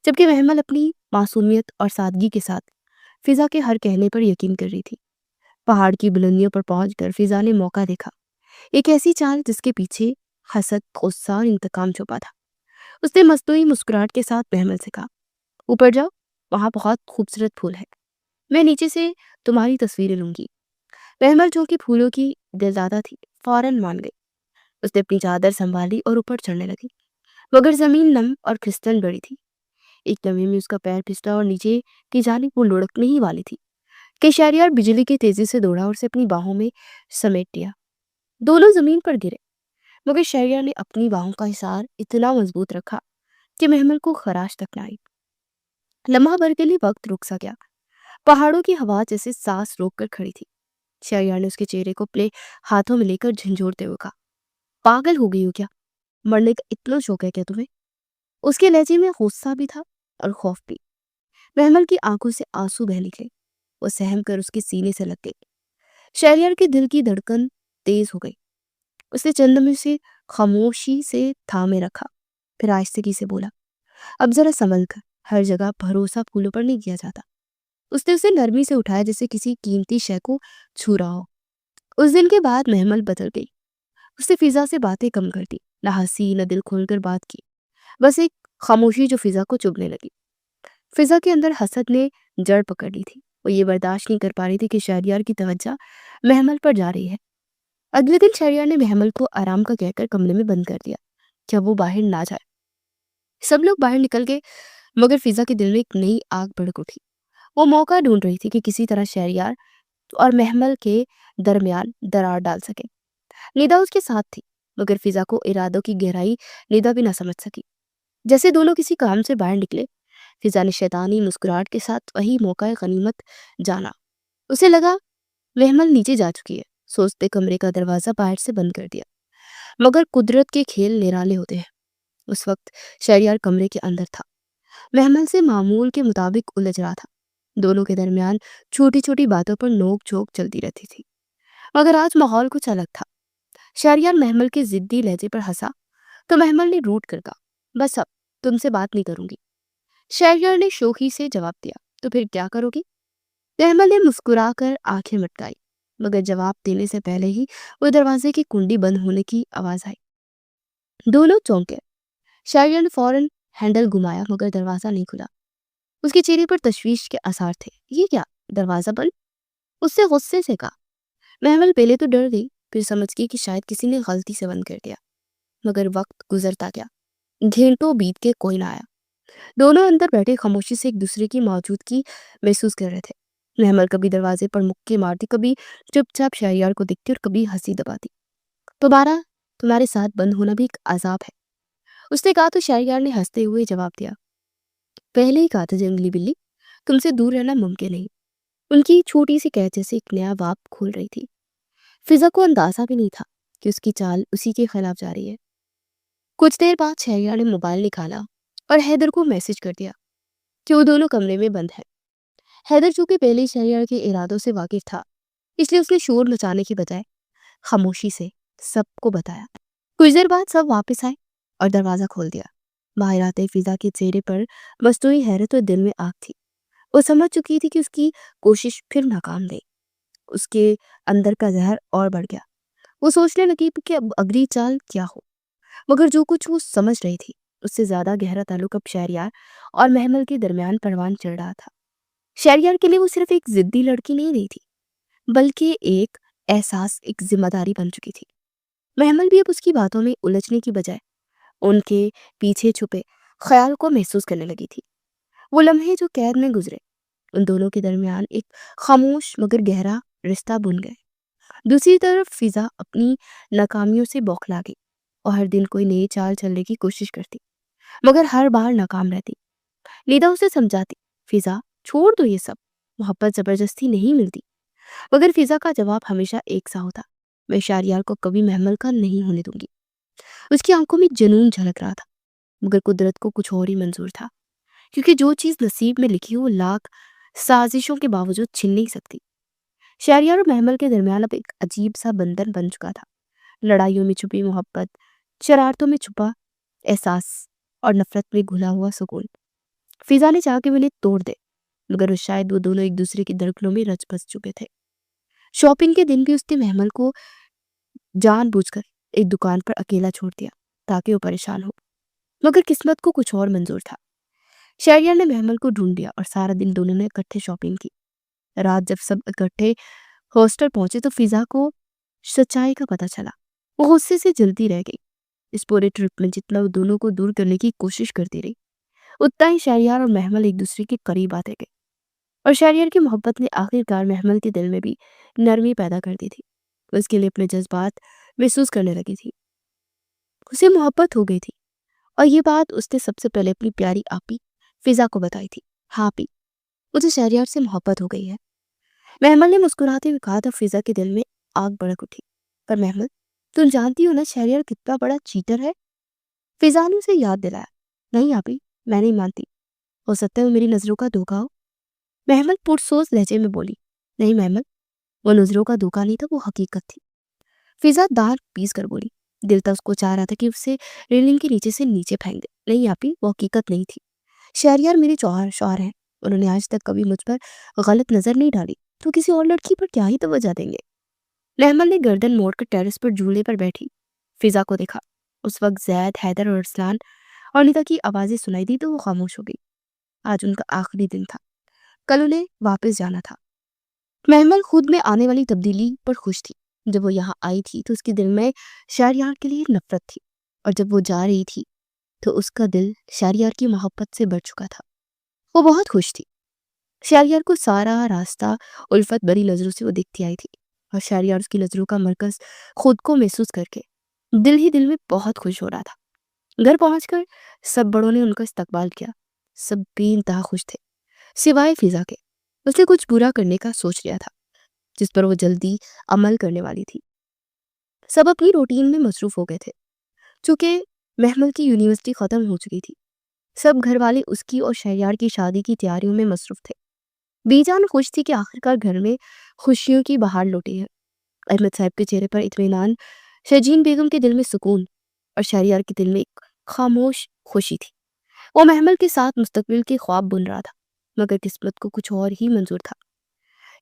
جبکہ محمل اپنی معصومیت اور سادگی کے ساتھ فضا کے ہر کہنے پر یقین کر رہی تھی۔ پہاڑ کی بلندیوں پر پہنچ کر فضا نے موقع دیکھا، ایک ایسی چال جس کے پیچھے حسد، غصہ اور انتقام چھپا تھا۔ اس نے مصنوعی مسکراہٹ کے ساتھ محمل سے کہا، اوپر جاؤ، وہاں بہت خوبصورت پھول ہے، میں نیچے سے تمہاری تصویریں لوں گی۔ محمل جو کہ پھولوں کی دلدادہ تھی، فوراً مان گئی۔ اس نے اپنی چادر سنبھالی اور اوپر چڑھنے لگی، مگر زمین نم اور کھسٹن بڑی تھی۔ ایک لمحے میں اس کا پیر پھسلا اور نیچے کی جانب وہ لڑکنے ہی والی تھی کہ شہریار بجلی کی تیزی سے دوڑا اور اسے اپنی باہوں میں سمیٹ لیا۔ دونوں زمین پر گرے، مگر شہریار نے اپنی باہوں کا حصار اتنا مضبوط رکھا کہ محمل کو خراش تک نہ آئی۔ لمحہ بھر کے لیے وقت رک سا گیا، پہاڑوں کی ہوا جیسے سانس روک کر کھڑی تھی۔ شہریار نے اس کے چہرے کو اپنے ہاتھوں میں لے کر جھنجھوڑتے ہوئے کہا، پاگل ہو گئی ہو کیا؟ مرنے کا اتنا شوق ہے کیا تمہیں؟ اس کے لہجے میں غصہ بھی تھا اور خوف بھی۔ محمل کی آنکھوں سے آنسو بہہ نکلے، وہ سہم کر اس کے سینے سے لگ گئی۔ شہریار کے دل کی دھڑکن تیز ہو گئی۔ اس نے چند لمحے سے خاموشی سے تھامے رکھا، پھر آہستگی سے بولا، اب ذرا سنبھل کر، ہر جگہ بھروسہ پھولوں پر نہیں کیا جاتا۔ اس نے اسے نرمی سے اٹھایا جیسے کسی قیمتی شے کو چھو رہا ہو۔ اس دن کے بعد محمل بدل گئی۔ اس نے فضا سے باتیں کم کر دی، نہ ہنسی نہ دل کھول کر بات کی، بس ایک خاموشی جو فضا کو چبھنے لگی۔ فضا کے اندر حسد نے جڑ پکڑ لی تھی، وہ یہ برداشت نہیں کر پا رہی تھی کہ شہریار کی توجہ محمل پر جا رہی ہے۔ اگلے دن شہریار نے محمل کو آرام کا کہہ کر کمرے میں بند کر دیا کہ اب وہ باہر نہ جائے۔ سب لوگ باہر نکل گئے، مگر فضا کے دل میں ایک نئی آگ بھڑک اٹھی۔ وہ موقع ڈھونڈ رہی تھی کہ کسی طرح شہریار اور محمل کے درمیان درار ڈال سکے۔ نیدا اس کے ساتھ تھی، مگر فضا کو ارادوں کی گہرائی نیدا بھی نہ سمجھ سکی۔ جیسے دونوں کسی کام سے باہر نکلے، فضا نے شیطانی مسکراہٹ کے ساتھ وہی موقع غنیمت جانا۔ اسے لگا محمل نیچے جا چکی ہے، سوچتے کمرے کا دروازہ باہر سے بند کر دیا۔ مگر قدرت کے کھیل نرالے ہوتے ہیں۔ اس وقت شہریار کمرے کے اندر تھا، محمل سے معمول کے مطابق الجھ رہا تھا۔ دونوں کے درمیان چھوٹی چھوٹی باتوں پر نوک جھوک چلتی رہتی تھی، مگر آج ماحول کچھ الگ تھا۔ شہریار محمل کے ضدی لہجے پر ہنسا تو محمل نے روٹ کر کہا، بس اب تم سے بات نہیں کروں گی۔ شہریار نے شوخی سے جواب دیا، تو پھر کیا کرو گی؟ محمل نے مسکرا کر آنکھیں مٹکائی، مگر جواب دینے سے پہلے ہی وہ دروازے کی کنڈی بند ہونے کی آواز آئی۔ دونوں چونکے۔ شہریار نے فوراً ہینڈل گھمایا، مگر دروازہ نہیں کھلا۔ اس کے چہرے پر تشویش کے آثار تھے۔ یہ کیا، دروازہ بند؟ اس سے غصے سے کہا۔ محمل پہلے تو ڈر گئی، پھر سمجھ گئی کہ شاید کسی نے غلطی سے بند کر دیا، مگر وقت گزرتا گیا، گھنٹوں بیت کے کوئی نہ آیا۔ دونوں اندر بیٹھے خاموشی سے ایک دوسرے کی موجودگی محسوس کر رہے تھے۔ محمل کبھی دروازے پر مکے مارتی، کبھی چپ چاپ شہریار کو دیکھتی اور کبھی ہنسی دباتی۔ دوبارہ تمہارے ساتھ بند ہونا بھی ایک عذاب ہے، اس نے کہا تو شہریار نے ہنستے ہوئے جواب دیا، پہلے ہی کہا تھا جنگلی بلی، تم سے دور رہنا ممکن نہیں۔ ان کی چھوٹی سی کہتے سے ایک نیا باب کھول رہی تھی۔ فضا کو اندازہ بھی نہیں تھا کہ اس کی چال اسی کے خلاف جا رہی ہے۔ کچھ دیر بعد شہریار نے موبائل نکالا اور حیدر کو میسج کر دیا کہ وہ دونوں کمرے میں بند ہیں۔ حیدر چونکہ پہلے ہی شہریار کے ارادوں سے واقف تھا، اس لیے اس نے شور مچانے کی بجائے خاموشی سے سب کو بتایا۔ کچھ دیر بعد سب واپس آئے اور دروازہ کھول دیا۔ باہر آتے فضا کے چہرے پر مصنوعی حیرت اور دل میں آگ تھی۔ وہ سمجھ چکی تھی کہ اس کی کوشش پھر ناکام گئی۔ اس کے اندر کا زہر اور بڑھ گیا۔ وہ سوچنے لگی کہ اب اگلی چال کیا ہو، مگر جو کچھ وہ سمجھ رہی تھی اس سے زیادہ گہرا تعلق اب شہریار اور محمل کے درمیان پروان چڑھ رہا تھا۔ شہریار کے لیے وہ صرف ایک ضدی لڑکی نہیں رہی تھی، بلکہ ایک احساس، ایک ذمہ داری بن چکی تھی۔ محمل بھی اب اس کی باتوں میں الجھنے کی بجائے ان کے پیچھے چھپے خیال کو محسوس کرنے لگی تھی۔ وہ لمحے جو قید میں گزرے، ان دونوں کے درمیان ایک خاموش مگر گہرا رشتہ بن گئے۔ دوسری طرف فضا اپنی ناکامیوں سے بوکھلا گئی اور ہر دن کوئی نئی چال چلنے کی کوشش کرتی، مگر ہر بار ناکام رہتی۔ نیدا اسے سمجھاتی، فضا چھوڑ دو یہ سب، محبت زبردستی نہیں ملتی۔ مگر فضا کا جواب ہمیشہ ایک سا ہوتا، میں شہریار کو کبھی محمل کا نہیں ہونے دوں گی۔ اس کی آنکھوں میں جنون جھلک رہا تھا، مگر قدرت کو کچھ اور ہی منظور تھا، کیونکہ جو چیز نصیب میں لکھی وہ لاکھ سازشوں کے باوجود چھن نہیں سکتی۔ شہریار اور محمل کے درمیان اب ایک عجیب سا بندھن بن چکا تھا، لڑائیوں میں چھپی محبت، شرارتوں میں چھپا احساس، اور نفرت میں گھلا ہوا سکون۔ فضا نے چاہا کہ وہ انہیں توڑ دے، مگر شاید وہ دونوں ایک دوسرے کی دھڑکنوں میں رچ بس چکے تھے۔ شاپنگ کے دن بھی اس نے محمل کو جان بوجھ کر ایک دکان پر اکیلا چھوڑ دیا تاکہ وہ پریشان ہو، مگر قسمت کو کچھ اور منظور تھا۔ شہریار نے محمل کو ڈھونڈ لیا اور سارا دن دونوں نے اکٹھے شاپنگ کی۔ رات جب سب اکٹھے ہاسٹل پہنچے تو فضا کو سچائی کا پتہ چلا۔ وہ غصے سے جلتی رہ گئی۔ اس پورے ٹرپ میں جتنا وہ دونوں کو دور کرنے کی کوشش کرتی رہی، اتنا ہی شہریار اور محمل ایک دوسرے کے قریب آتے گئے، اور شہریار کی محبت نے آخر کار محمل کے دل میں بھی نرمی پیدا کر دی تھی۔ وہ اس کے لیے اپنے جذبات محسوس کرنے لگی تھی، اسے محبت ہو گئی تھی، اور یہ بات اس نے سب سے پہلے اپنی پیاری آپی فضا کو بتائی تھی۔ ہاں آپی، مجھے شہریار سے محبت ہو گئی ہے، محمل نے مسکراتے ہوئے کہا تو فضا کے دل میں آگ بڑک اٹھی۔ پر محمل، تم جانتی ہو نا شہریار کتنا بڑا چیٹر ہے؟ فضا نے اسے یاد دلایا۔ نہیں آپی، میں نہیں مانتی، ہو سکتا ہے وہ میری نظروں کا دھوکا ہو۔ محمل پرسوز لہجے میں بولی۔ نہیں محمل، وہ نظروں کا دھوکا نہیں تھا، وہ حقیقت تھی۔ فضا دانت پیس کر بولی۔ دل تک اس کو چاہ رہا تھا کہ اسے ریلنگ کے نیچے سے نیچے پھینک دے۔ نہیں آپی، وہ حقیقت نہیں تھی، شہریار میرے شوہر ہیں، انہوں نے آج تک کبھی مجھ پر غلط نظر نہیں ڈالی، تو کسی اور لڑکی پر کیا ہی توجہ دیں گے۔ محمل نے گردن موڑ کر ٹیرس پر جھولے پر بیٹھی فضا کو دیکھا۔ اس وقت زید، حیدر اور ارسلان اور نیتا کی آوازیں سنائی دی تو وہ خاموش ہو گئی۔ آج ان کا آخری دن تھا، کل انہیں واپس جانا تھا۔ محمل خود میں آنے والی تبدیلی پر خوش تھی۔ جب وہ یہاں آئی تھی تو اس کے دل میں شہریار کے لیے نفرت تھی، اور جب وہ جا رہی تھی تو اس کا دل شہریار کی محبت سے بڑھ چکا تھا۔ وہ بہت خوش تھی۔ شہریار کو سارا راستہ الفت بری نظروں سے وہ دیکھتی آئی تھی، اور شہریار اس کی نظروں کا مرکز خود کو محسوس کر کے دل ہی دل میں بہت خوش ہو رہا تھا۔ گھر پہنچ کر سب بڑوں نے ان کا استقبال کیا۔ سب بے انتہا خوش تھے سوائے فضا کے۔ اس نے کچھ برا کرنے کا سوچ لیا تھا جس پر وہ جلدی عمل کرنے والی تھی۔ سب اپنی روٹین میں مصروف ہو گئے تھے، چونکہ محمل کی یونیورسٹی ختم ہو چکی تھی۔ سب گھر والے اس کی اور شہریار کی شادی کی تیاریوں میں مصروف تھے۔ بی جان خوش تھی کہ آخرکار گھر میں خوشیوں کی بہار لوٹی ہے۔ احمد صاحب کے چہرے پر اطمینان، شجین بیگم کے دل میں سکون، اور شہریار کے دل میں ایک خاموش خوشی تھی۔ وہ محمل کے ساتھ مستقبل کے خواب بن رہا تھا، مگر قسمت کو کچھ اور ہی منظور تھا۔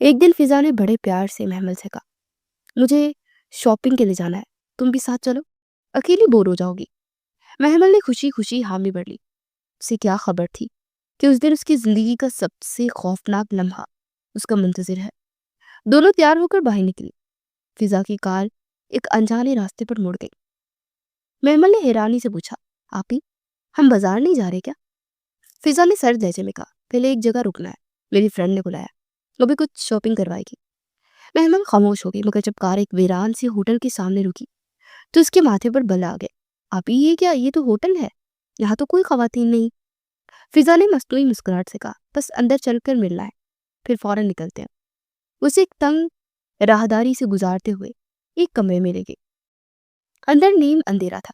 ایک دن فضا نے بڑے پیار سے محمل سے کہا، مجھے شاپنگ کے لیے جانا ہے، تم بھی ساتھ چلو، اکیلی بور ہو جاؤ گی۔ محمل نے خوشی خوشی حامی بھر لی۔ اسے کیا خبر تھی کہ اس دن اس کی زندگی کا سب سے خوفناک لمحہ اس کا منتظر ہے۔ دونوں تیار ہو کر باہر نکلی۔ فضا کی کار ایک انجانے راستے پر مڑ گئی۔ محمل نے حیرانی سے پوچھا، آپی، ہم بازار نہیں جا رہے کیا؟ فضا نے سرد لہجے میں کہا، پہلے ایک جگہ رکنا ہے، میری فرینڈ نے بلایا، وہ بھی کچھ شاپنگ کروائے گی۔ محمل خاموش ہو گئی، مگر جب کار ایک ویران سے ہوٹل کے سامنے رکی تو اس کے ماتھے پر بل آ گئے۔ آپی، یہ کیا، یہ تو ہوٹل ہے، یہاں تو کوئی خواتین نہیں۔ فضا نے مصنوعی مسکراہٹ سے کہا، بس اندر چل کر ملنا ہے، پھر فوراً نکلتے ہیں۔ اسے ایک تنگ راہداری سے گزارتے ہوئے ایک کمرے میں لے گئے۔ اندر نیم اندھیرا تھا،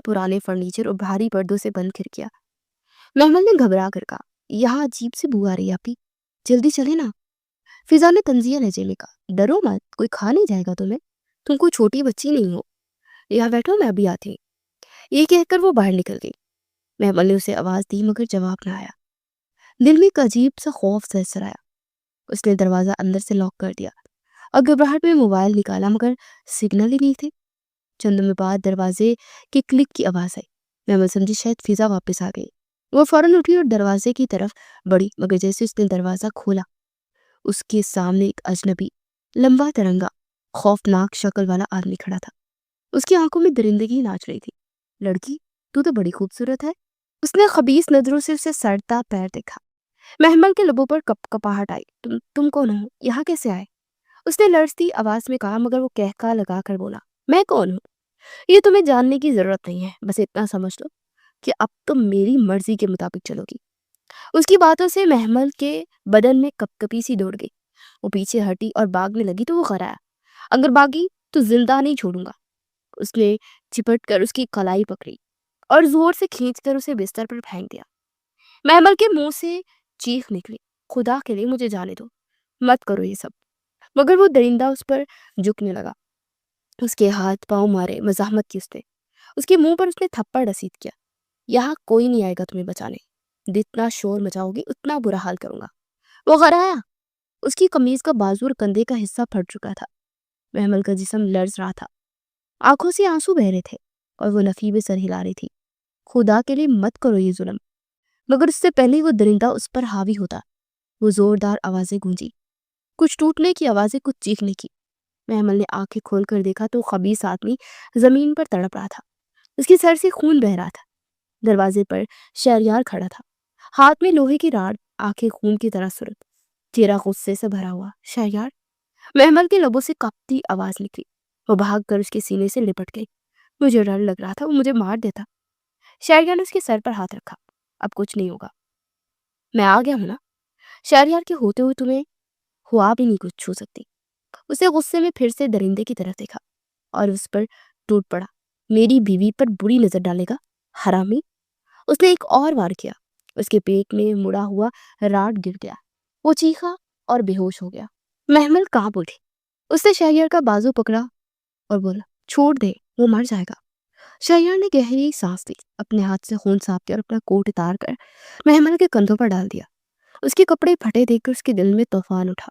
پرانے فرنیچر اور بھاری پردوں سے بند کھڑکیاں۔ محمل نے گھبرا کر کہا، یہاں عجیب سی بو آ رہی ہے آپی، جلدی چلے نا۔ فضا نے طنزیہ لہجے میں کہا، ڈرو مت، کوئی کھا نہیں جائے گا تمہیں، تم کوئی چھوٹی بچی نہیں ہو، یہاں بیٹھو، میں ابھی آتی ہوں۔ یہ کہہ کر وہ باہر نکل گئی۔ محمل نے اسے آواز دی مگر جواب نہ آیا۔ دل میں ایک عجیب سا خوف سرسرایا۔ اس نے دروازہ اندر سے لاک کر دیا اور گھبراہٹ میں موبائل نکالا، مگر سگنل ہی نہیں تھے۔ چند دنوں بعد دروازے کے کلک کی آواز آئی۔ محمل سمجھی شاید فضا واپس آ گئی۔ وہ فوراً اٹھی اور دروازے کی طرف بڑھی، مگر جیسے اس نے دروازہ کھولا اس کے سامنے ایک اجنبی، لمبا ترنگا، خوفناک شکل والا آدمی کھڑا تھا۔ اس کی آنکھوں میں درندگی ناچ رہی تھی۔ لڑکی، تو بڑی خوبصورت ہے۔ اس نے خبیث نظروں سے اسے سڑتا پیر دیکھا۔ محمل کے لبوں پر کپ کپاہٹ آئی۔ تم کون ہو؟ یہاں کیسے آئے؟ اس نے لرزتی آواز میں کہا، مگر وہ کہکا لگا کر بولا، میں کون ہوں یہ تمہیں جاننے کی ضرورت نہیں ہے، بس اتنا سمجھ لو کہ اب تم میری مرضی کے مطابق چلو گی۔ اس کی باتوں سے محمل کے بدن میں کپکپی سی دوڑ گئی. وہ پیچھے ہٹی اور بھاگنے لگی تو وہ غرایا. اگر بھاگی تو زندہ نہیں چھوڑوں گا. اس نے چپٹ کر اس کی کلائی پکڑی اور زور سے کھینچ کر اسے بستر پر پھینک دیا. محمل کے منہ سے چیخ نکلی, خدا کے لیے مجھے جانے دو, مت کرو یہ سب. مگر وہ درندہ اس پر جھکنے لگا. اس کے ہاتھ پاؤں مارے, مزاحمت کی اس نے. اس کے منہ پر اس نے تھپڑ رسید کیا. یہاں کوئی نہیں آئے گا تمہیں بچانے. جتنا شور مچاؤ گی اتنا برا حال کروں گا. وہ غرایا. اس کی قمیض کا بازو اور کندھے کا حصہ پھٹ چکا تھا. محمل کا جسم لرز رہا تھا. آنکھوں سے آنسو بہ رہے تھے اور وہ نفی سر ہلا رہی تھی. خدا کے لیے مت کرو یہ ظلم. مگر اس سے پہلے وہ درندہ اس پر حاوی ہوتا. وہ زوردار آوازیں گونجی, کچھ ٹوٹنے کی آوازیں, کچھ چیخنے کی. محمل نے آنکھیں کھول کر دیکھا تو خبیث آدمی زمین پر تڑپ رہا تھا. اس کی سر سے خون بہ رہا تھا. دروازے پر شہریار کھڑا تھا, ہاتھ میں لوہے کی راڈ, آنکھیں خون کی طرح سرخ, چہرہ غصے سے بھرا ہوا. شہریار. محمل کے لبوں سے کانپتی آواز نکلی. وہ بھاگ کر اس کے سینے سے لپٹ گئی. مجھے ڈر لگ رہا تھا, وہ مجھے مار دیتا. شہریار نے اس کے سر پر ہاتھ رکھا. اب کچھ نہیں ہوگا, میں آ گیا ہوں نا. شہریار کے ہوتے ہوئے تمہیں ہوا بھی نہیں کچھ چھو سکتی. اسے غصے میں پھر سے درندے کی طرف دیکھا اور اس پر ٹوٹ پڑا. میری بیوی پر بری نظر ڈالے گا, حرامی. اس نے ایک اور وار کیا. اس کے پیٹ میں مڑا ہوا راڈ گر گیا. وہ چیخا اور بے ہوش ہو گیا. محمل کانپ اٹھی. اس نے شہریار کا بازو پکڑا اور بولا, چھوڑ دے, وہ مر جائے گا. شہریار نے گہری سانس لی, اپنے ہاتھ سے خون صاف کیا اور اپنا کوٹ اتار کر محمل کے کندھوں پر ڈال دیا. اس کے کپڑے پھٹے دیکھ کر اس کے دل میں طوفان اٹھا.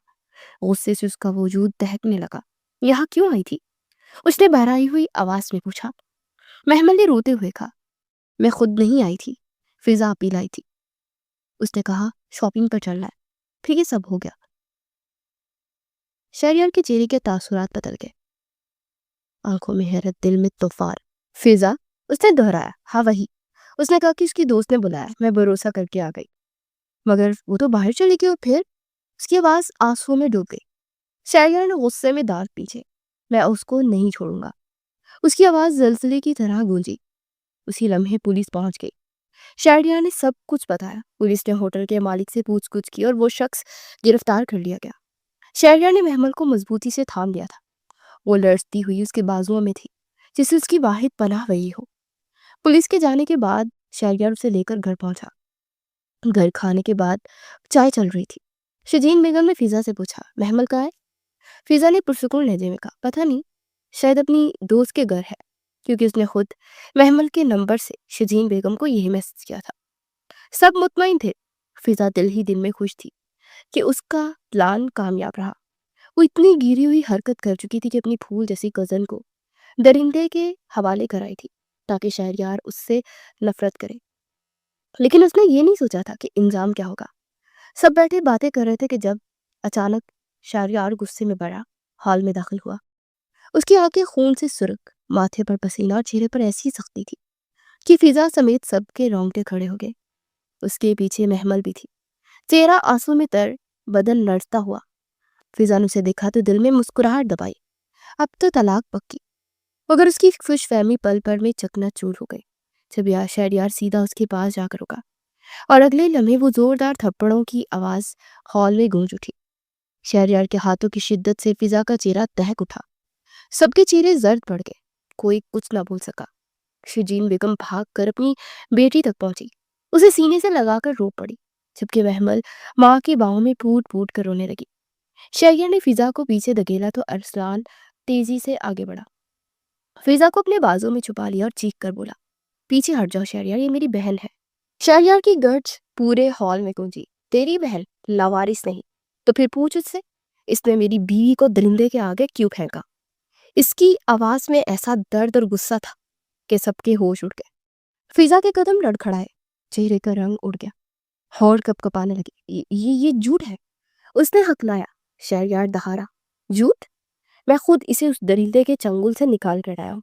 غصے سے اس کا وجود دہکنے لگا. یہاں کیوں آئی تھی؟ اس نے بہرائی ہوئی آواز میں پوچھا. محمل نے روتے ہوئے کہا, میں خود نہیں آئی تھی, فضا اپی لائی تھی. اس نے کہا, شاپنگ پر چلنا ہے. پھر یہ سب ہو گیا. شہریار کے چہرے کے تاثرات بدل گئے, آنکھوں میں حیرت, دل میں طوفان. فضا, اس نے دہرایا. ہاں وہی. اس نے کہا کہ اس کی دوست نے بلایا, میں بھروسہ کر کے آ گئی. مگر وہ تو باہر چلی گئی. اور پھر اس کی آواز آنسو میں ڈوب گئی. شہریار نے غصے میں دانت پیچھے. میں اس کو نہیں چھوڑوں گا. اس کی آواز زلزلے کی طرح گونجی. اسی لمحے پولیس پہنچ گئی. شہریار نے سب کچھ بتایا. پولیس نے ہوٹل کے مالک سے پوچھ گچھ کی اور وہ شخص گرفتار کر لیا گیا. شہریار نے محمل کو مضبوطی سے تھام لیا تھا. وہ لرزتی ہوئی اس کے بازوؤں میں تھی, جسے اس کی واحد پناہ وہی ہو. پولیس کے جانے کے بعد شہریار اسے لے کر گھر پہنچا. گھر کھانے کے بعد چائے چل رہی تھی. شجین بیگم نے فضا سے پوچھا, محمل کہاں ہے؟ فضا نے پرسکون لہجے میں کہا, پتہ نہیں, شاید اپنی دوست کے گھر ہے, کیونکہ اس نے خود محمل کے نمبر سے شجین بیگم کو یہی میسج کیا تھا. سب مطمئن تھے. فضا دل ہی دل میں خوش تھی کہ اس کا پلان کامیاب رہا. وہ اتنی گیری ہوئی حرکت کر چکی تھی کہ اپنی پھول جیسی کزن کو درندے کے حوالے کرائی تھی تاکہ شہریار اس سے نفرت کرے. لیکن اس نے یہ نہیں سوچا تھا کہ انجام کیا ہوگا. سب بیٹھے باتیں کر رہے تھے کہ جب اچانک شہریار غصے میں بڑا ہال میں داخل ہوا. اس کی آنکھیں خون سے سرخ, ماتھے پر پسینہ اور چہرے پر ایسی سختی تھی کہ فضا سمیت سب کے رونگٹے کھڑے ہو گئے. اس کے پیچھے محمل بھی تھی, چہرہ آنسو میں تر, بدن لرزتا ہوا. فضا نے اسے دیکھا تو دل میں مسکراہٹ دبائی. اب تو طلاق پکی. مگر اس کی خوش فہمی پل پر میں چکنا چور ہو گئی جب شہریار سیدھا اس کے پاس جا کر رکا اور اگلے لمحے وہ زوردار تھپڑوں کی آواز ہال میں گونج اٹھی. شہریار کے ہاتھوں کی شدت سے فضا کا چہرہ دہک اٹھا. سب کے چہرے زرد پڑ گئے. کوئی کچھ نہ بول سکا. شجین بیگم بھاگ کر اپنی بیٹی تک پہنچی, اسے سینے سے لگا کر رو پڑی, جبکہ محمل ماں کی باہوں میں پھوٹ پھوٹ کر رونے لگی. شہریار نے فضا کو پیچھے دھکیلا تو ارسلان تیزی سے آگے بڑھا. فضا کو اپنے بازو میں چھپا لیا اور چیخ کر بولا, پیچھے ہٹ جاؤ شہریار, یہ میری بہن ہے. شہریار کی گرج پورے ہال میں گونجی. تیری بہن, لاوارث نہیں تو پھر پوچھ اس سے, اس نے میری بیوی کو درندے کے آگے کیوں پھینکا. اس کی آواز میں ایسا درد اور غصہ تھا کہ سب کے ہوش اڑ گئے. فضا کے قدم لڑکھڑائے, چہرے کا رنگ اڑ گیا, ہونٹ کپ کپانے لگے. یہ جھوٹ ہے, اس نے ہکلایا. شہریار دہارا, جھوٹ؟ میں خود اسے اس درندے کے چنگل سے نکال کر آیا ہوں.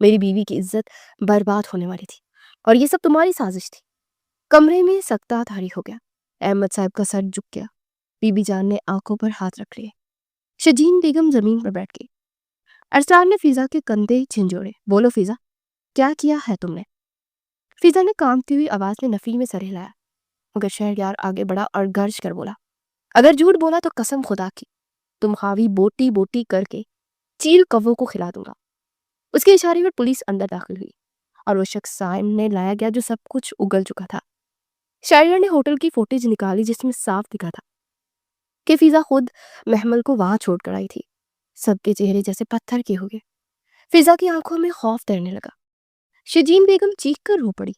میری بیوی کی عزت برباد ہونے والی تھی اور یہ سب تمہاری سازش تھی. کمرے میں سکتہ طاری ہو گیا. احمد صاحب کا سر جھک گیا. بی بی جان نے آنکھوں پر ہاتھ رکھ لیے. شجین بیگم زمین پر بیٹھ گئی. ارسلان نے فضا کے کندھے جھنجھوڑے. بولو فضا, کیا کیا ہے تم نے؟ فضا نے کانپتی ہوئی آواز میں نفی میں سر ہلایا. مگر شہریار آگے بڑھا اور گرج کر بولا، اگر جھوٹ بولا تو قسم خدا کی تم خاوی بوٹی بوٹی کر کے چیل کووں کو کھلا دوں گا۔ اس کے اشارے پر پولیس اندر داخل ہوئی اور وہ شخص سامنے لایا گیا جو سب کچھ اگل چکا تھا۔ شہریار نے ہوٹل کی فوٹیج نکالی جس میں صاف دکھا تھا کہ فضا خود محمل کو وہاں چھوڑ کر آئی تھی۔ سب کے چہرے جیسے پتھر کے ہو گئے۔ فضا کی آنکھوں میں خوف تیرنے لگا۔ شجین بیگم چیخ کر رو پڑی۔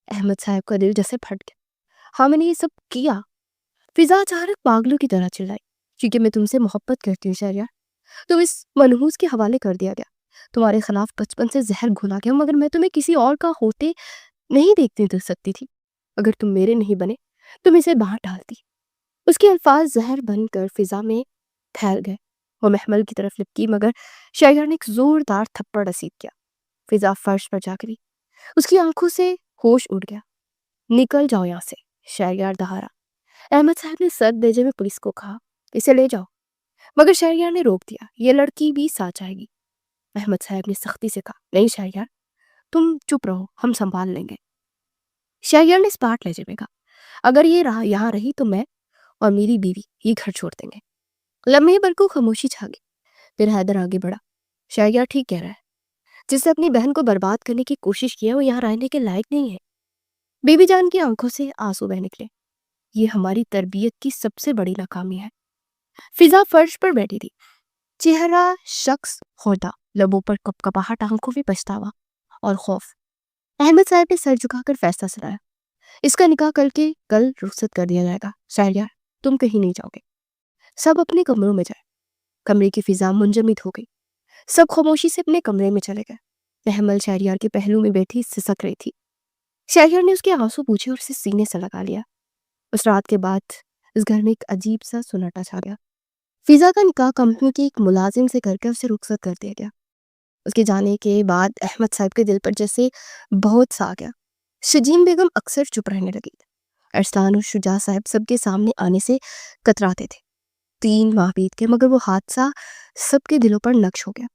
احمد صاحب کا دل جیسے پھٹ گیا۔ ہاں میں نے یہ سب کیا؟ فضا اچانک پاگلوں کی طرح چلائی، کیونکہ میں تم سے محبت کرتی ہوں شہریار۔ تم اس منحوس کے حوالے کر دیا گیا، تمہارے خلاف بچپن سے زہر گھولا گیا، مگر میں تمہیں کسی اور کا ہوتے نہیں دیکھنے دے سکتی تھی۔ اگر تم میرے نہیں بنے تم اسے باہر ڈالتی۔ اس کے الفاظ زہر بن کر فضا میں پھیل گئے۔ وہ محمل کی طرف لپکی مگر شہریار نے ایک زوردار تھپڑ رسید کیا۔ فضا فرش پر جا گری۔ اس کی آنکھوں سے ہوش اڑ گیا۔ نکل جاؤ یہاں سے، شہریار دہارا۔ احمد صاحب نے سر بھیجے میں پولیس کو کہا، اسے لے جاؤ، مگر شہریار نے روک دیا، یہ لڑکی بھی ساتھ جائے گی۔ احمد صاحب نے سختی سے کہا، نہیں شہریار، تم چپ رہو، ہم سنبھال لیں گے۔ شہریار نے اسپاٹ لہجے میں کہا، اگر یہ یہاں رہی تو میں اور میری بیوی یہ گھر چھوڑ دیں گے۔ لمحے بھر کو خاموشی چھا گئی۔ پھر حیدر آگے بڑھا، شہریار ٹھیک کہہ رہا ہے، جس نے اپنی بہن کو برباد کرنے کی کوشش کی ہے وہ یہاں رہنے کے لائق نہیں ہے۔ بی بی جان کی آنکھوں سے آنسو بہہ نکلے۔ یہ ہماری تربیت کی سب سے بڑی ناکامی ہے۔ فضا فرش پر بیٹھی تھی، چہرہ شخص خوردہ، لبوں پر کپکپاہٹ، آنکھوں میں پچھتاوا اور خوف۔ احمد صاحب نے سر جھکا کر فیصلہ سنایا، اس کا نکاح کر کے کل رخصت کر دیا جائے گا۔ شہریار تم کہیں نہیں جاؤ گے۔ سب اپنے کمروں میں جائے۔ کمرے کی فضا منجمد ہو گئی۔ سب خاموشی سے اپنے کمرے میں چلے گئے۔ محمل شہریار کے پہلو میں بیٹھی سسک رہی تھی۔ شہریار نے اس کے آنسو پوچھے اور اسے سینے سے لگا لیا۔ اس رات کے بعد اس گھر میں ایک عجیب سا سناٹا چھا گیا۔ فضا کا نکاح کمپنی کے ایک ملازم سے کر کے اسے رخصت کر دیا گیا۔ اس کے جانے کے بعد احمد صاحب کے دل پر جیسے بہت سا آ گیا۔ شجین بیگم اکثر چپ رہنے لگی۔ ارسلان اور شجاع صاحب سب کے سامنے آنے سے کتراتے تھے۔ 3 ماہ بیت کے مگر وہ حادثہ سب کے دلوں پر نقش ہو گیا۔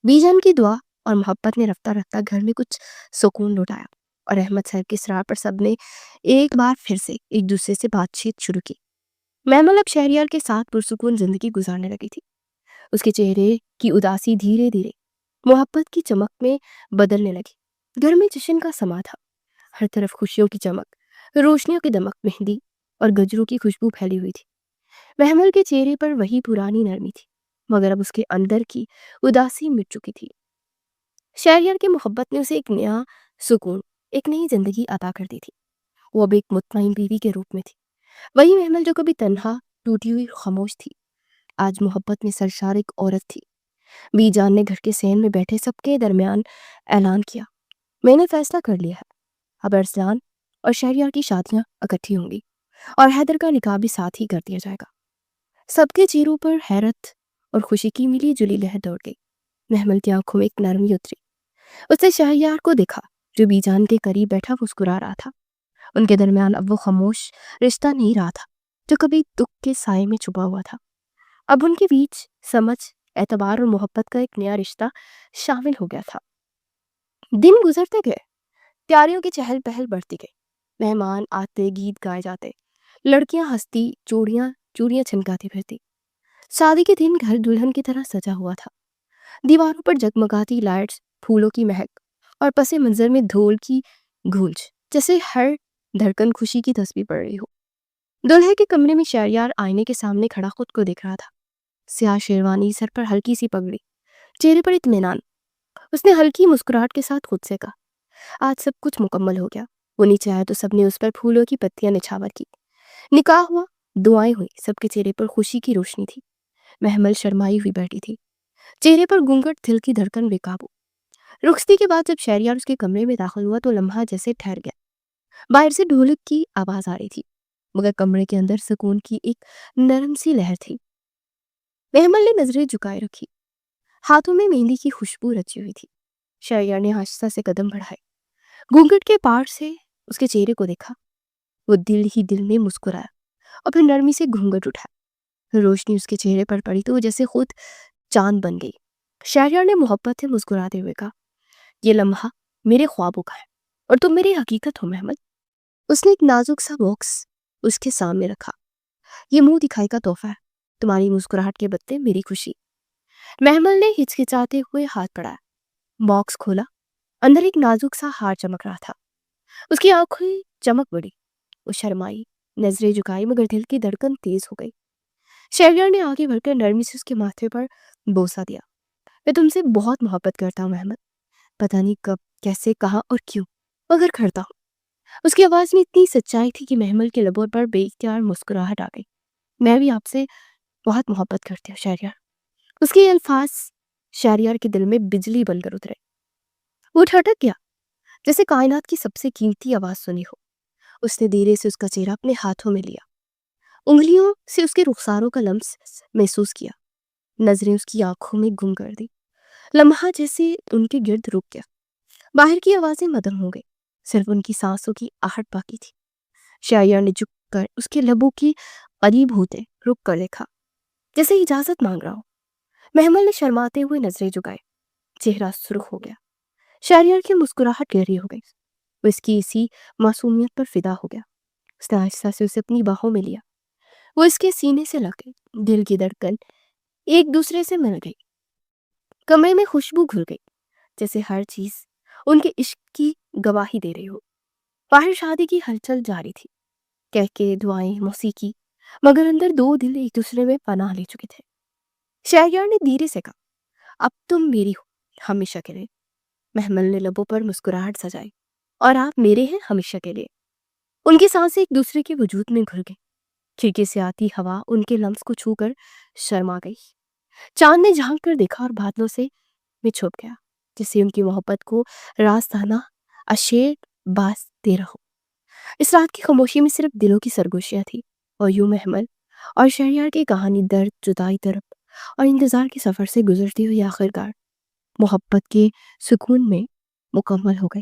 بی جان کی دعا اور محبت نے رفتہ رفتہ گھر میں کچھ سکون لوٹایا اور احمد صاحب کی اصرار پر سب نے ایک بار پھر سے ایک دوسرے سے بات چیت شروع کی۔ محمل اب شہریار کے ساتھ پرسکون زندگی گزارنے لگی تھی۔ اس کے چہرے کی اداسی دھیرے دھیرے محبت کی چمک میں بدلنے لگی۔ گھر میں جشن کا سما تھا۔ ہر طرف خوشیوں کی چمک، روشنیوں کی دمک، مہندی اور گجروں کی خوشبو پھیلی ہوئی تھی۔ محمل کے چہرے پر وہی پرانی نرمی تھی، مگر اب اس کے اندر کی اداسی مٹ چکی تھی۔ شہریار کی محبت نے اسے ایک نیا سکون، ایک نئی زندگی عطا کر دی تھی۔ وہ اب ایک مطمئن بیوی کے روپ میں تھی۔ وہی محمل جو کبھی تنہا، ٹوٹی ہوئی، خاموش تھی، آج محبت میں سرشار ایک عورت تھی۔ بی جان نے گھر کے صحن میں بیٹھے سب کے درمیان اعلان کیا، میں نے فیصلہ کر لیا ہے، اب ارسلان اور شہریار کی شادیاں اکٹھی ہوں گی اور حیدر کا نکاح بھی ساتھ ہی کر دیا جائے گا۔ سب کے چہروں پر حیرت اور خوشی کی ملی جلی لہر دوڑ گئی۔ محمل کی آنکھوں میں ایک نرمی اتری۔ اس نے شہریار کو دیکھا جو بی جان کے قریب بیٹھا مسکرا رہا تھا۔ ان کے درمیان اب وہ خاموش رشتہ نہیں رہا تھا جو کبھی دکھ کے سائے میں چھپا ہوا تھا۔ اب ان کے بیچ سمجھ، اعتبار اور محبت کا ایک نیا رشتہ شامل ہو گیا تھا۔ دن گزرتے گئے، تیاریوں کی چہل پہل بڑھتی گئی۔ مہمان آتے، گیت گائے جاتے، لڑکیاں ہنستی، چوڑیاں چھنکاتی پھرتی۔ شادی کے دن گھر دلہن کی طرح سجا ہوا تھا۔ دیواروں پر جگمگاتی لائٹس، پھولوں کی مہک اور پس منظر میں ڈھول کی گونج، جیسے ہر دھڑکن خوشی کی تسبیح پڑھ رہی ہو۔ دلہے کے کمرے میں شہریار آئینے کے سامنے کھڑا خود کو دیکھ رہا تھا۔ سیاہ شیروانی، سر پر ہلکی سی پگڑی، چہرے پر اطمینان۔ اس نے ہلکی مسکراہٹ کے ساتھ خود سے کہا، آج سب کچھ مکمل ہو گیا۔ وہ نیچے آیا تو سب نے اس پر پھولوں کی پتیاں نچھاور کی۔ نکاح ہوا، دعائیں ہوئی، سب کے چہرے پر خوشی کی روشنی تھی۔ محمل شرمائی ہوئی بیٹھی تھی، چہرے پر گونگٹ، دل کی دھڑکن بے قابو۔ رخصتی کے بعد جب شہریار اس کے کمرے میں داخل ہوا تو لمحہ جیسے ٹھہر گیا۔ باہر سے ڈھولک کی آواز آ رہی تھی، مگر کمرے کے اندر سکون کی ایک نرم سی لہر تھی۔ محمل نے نظریں جھکائے رکھی، ہاتھوں میں مہندی کی خوشبو رچی ہوئی تھی۔ شہریار نے آہستہ سے قدم بڑھائے، گھونگھٹ کے پار سے اس کے چہرے کو دیکھا۔ وہ دل ہی دل میں مسکرایا اور پھر نرمی سے گھونگھٹ اٹھایا۔ روشنی اس کے چہرے پر پڑی تو وہ جیسے خود چاند بن گئی۔ شہریار نے محبت سے مسکراتے ہوئے کہا، یہ لمحہ میرے خوابوں کا ہے اور تم میری حقیقت ہو محمل۔ اس نے ایک نازک سا باکس اس کے سامنے رکھا۔ یہ منہ دکھائی کا تحفہ ہے، تمہاری مسکراہٹ کے بدلے میری خوشی۔ محمل نے ہچکچاتے ہوئے ہاتھ بڑھایا، باکس کھولا، اندر ایک نازک سا ہار چمک رہا تھا۔ اس کی آنکھیں چمک بڑی، وہ شرمائی، نظریں جھکائی، مگر دل کی دھڑکن تیز ہو گئی۔ شہریار نے آگے بڑھ کر نرمی سے اس کے ماتھے پر بوسہ دیا۔ میں تم سے بہت محبت کرتا ہوں محمد، پتہ نہیں کب، کیسے، کہاں اور کیوں، مگر کرتا ہوں۔ اس کی آواز میں اتنی سچائی تھی کہ محمل کے لبوں پر بے اختیار مسکراہٹ آ گئی۔ میں بھی آپ سے بہت محبت کرتی ہوں شہریار۔ اس کے الفاظ شہریار کے دل میں بجلی بن کر اترے۔ وہ ٹھٹک گیا، جیسے کائنات کی سب سے قیمتی آواز سنی ہو۔ اس نے دھیرے سے اس کا چہرہ اپنے ہاتھوں میں لیا، انگلیوں سے اس کے رخساروں کا لمس محسوس کیا، نظریں اس کی آنکھوں میں گم کر دی۔ لمحہ جیسے ان کے گرد رک گیا۔ باہر کی آوازیں مدھم ہو گئی، صرف ان کی سانسوں کی آہٹ باقی تھی۔ شہریار نے جھک کر اس کے لبوں کی قریب ہوتے رک کر دیکھا، جیسے اجازت مانگ رہا ہو۔ محمل نے شرماتے ہوئے نظریں جھکائے، چہرہ سرخ ہو گیا۔ شہریار کی مسکراہٹ گہری ہو گئی، وہ اس کی اسی معصومیت پر فدا ہو گیا۔ اس نے آہستہ سے اسے اپنی باہوں میں لیا، وہ اس کے سینے سے لگ گئی، دل کی دھڑکن ایک دوسرے سے مل گئی۔ کمرے میں خوشبو گھل گئی، جیسے ہر چیز ان کے عشق کی گواہی دے رہی ہو۔ باہر شادی کی ہلچل جاری تھی، کہکے، دعائیں، موسیقی، مگر اندر دو دل ایک دوسرے میں پناہ لے چکے تھے۔ شہریار نے دھیرے سے کہا، اب تم میری ہو ہمیشہ کے لیے۔ محمل نے لبوں پر مسکراہٹ سجائی، اور آپ میرے ہیں ہمیشہ کے لیے۔ ان کی سانسیں ایک دوسرے کے وجود میں گھل گئی، کھڑکی سے آتی ہوا ان کے لمس کو چھو کر شرما گئی۔ چاند نے جھانک کر دیکھا اور بادلوں سے میں چھپ گیا، جسے ان کی محبت کو راستانہ اشیر باز دے رہا ہو۔ اس رات کی خاموشی میں صرف دلوں کی سرگوشیاں تھی، اور یوں محمل اور شہریار کی کہانی درد، جدائی، طرب اور انتظار کے سفر سے گزرتی ہوئی آخرکار محبت کے سکون میں مکمل ہو گئی۔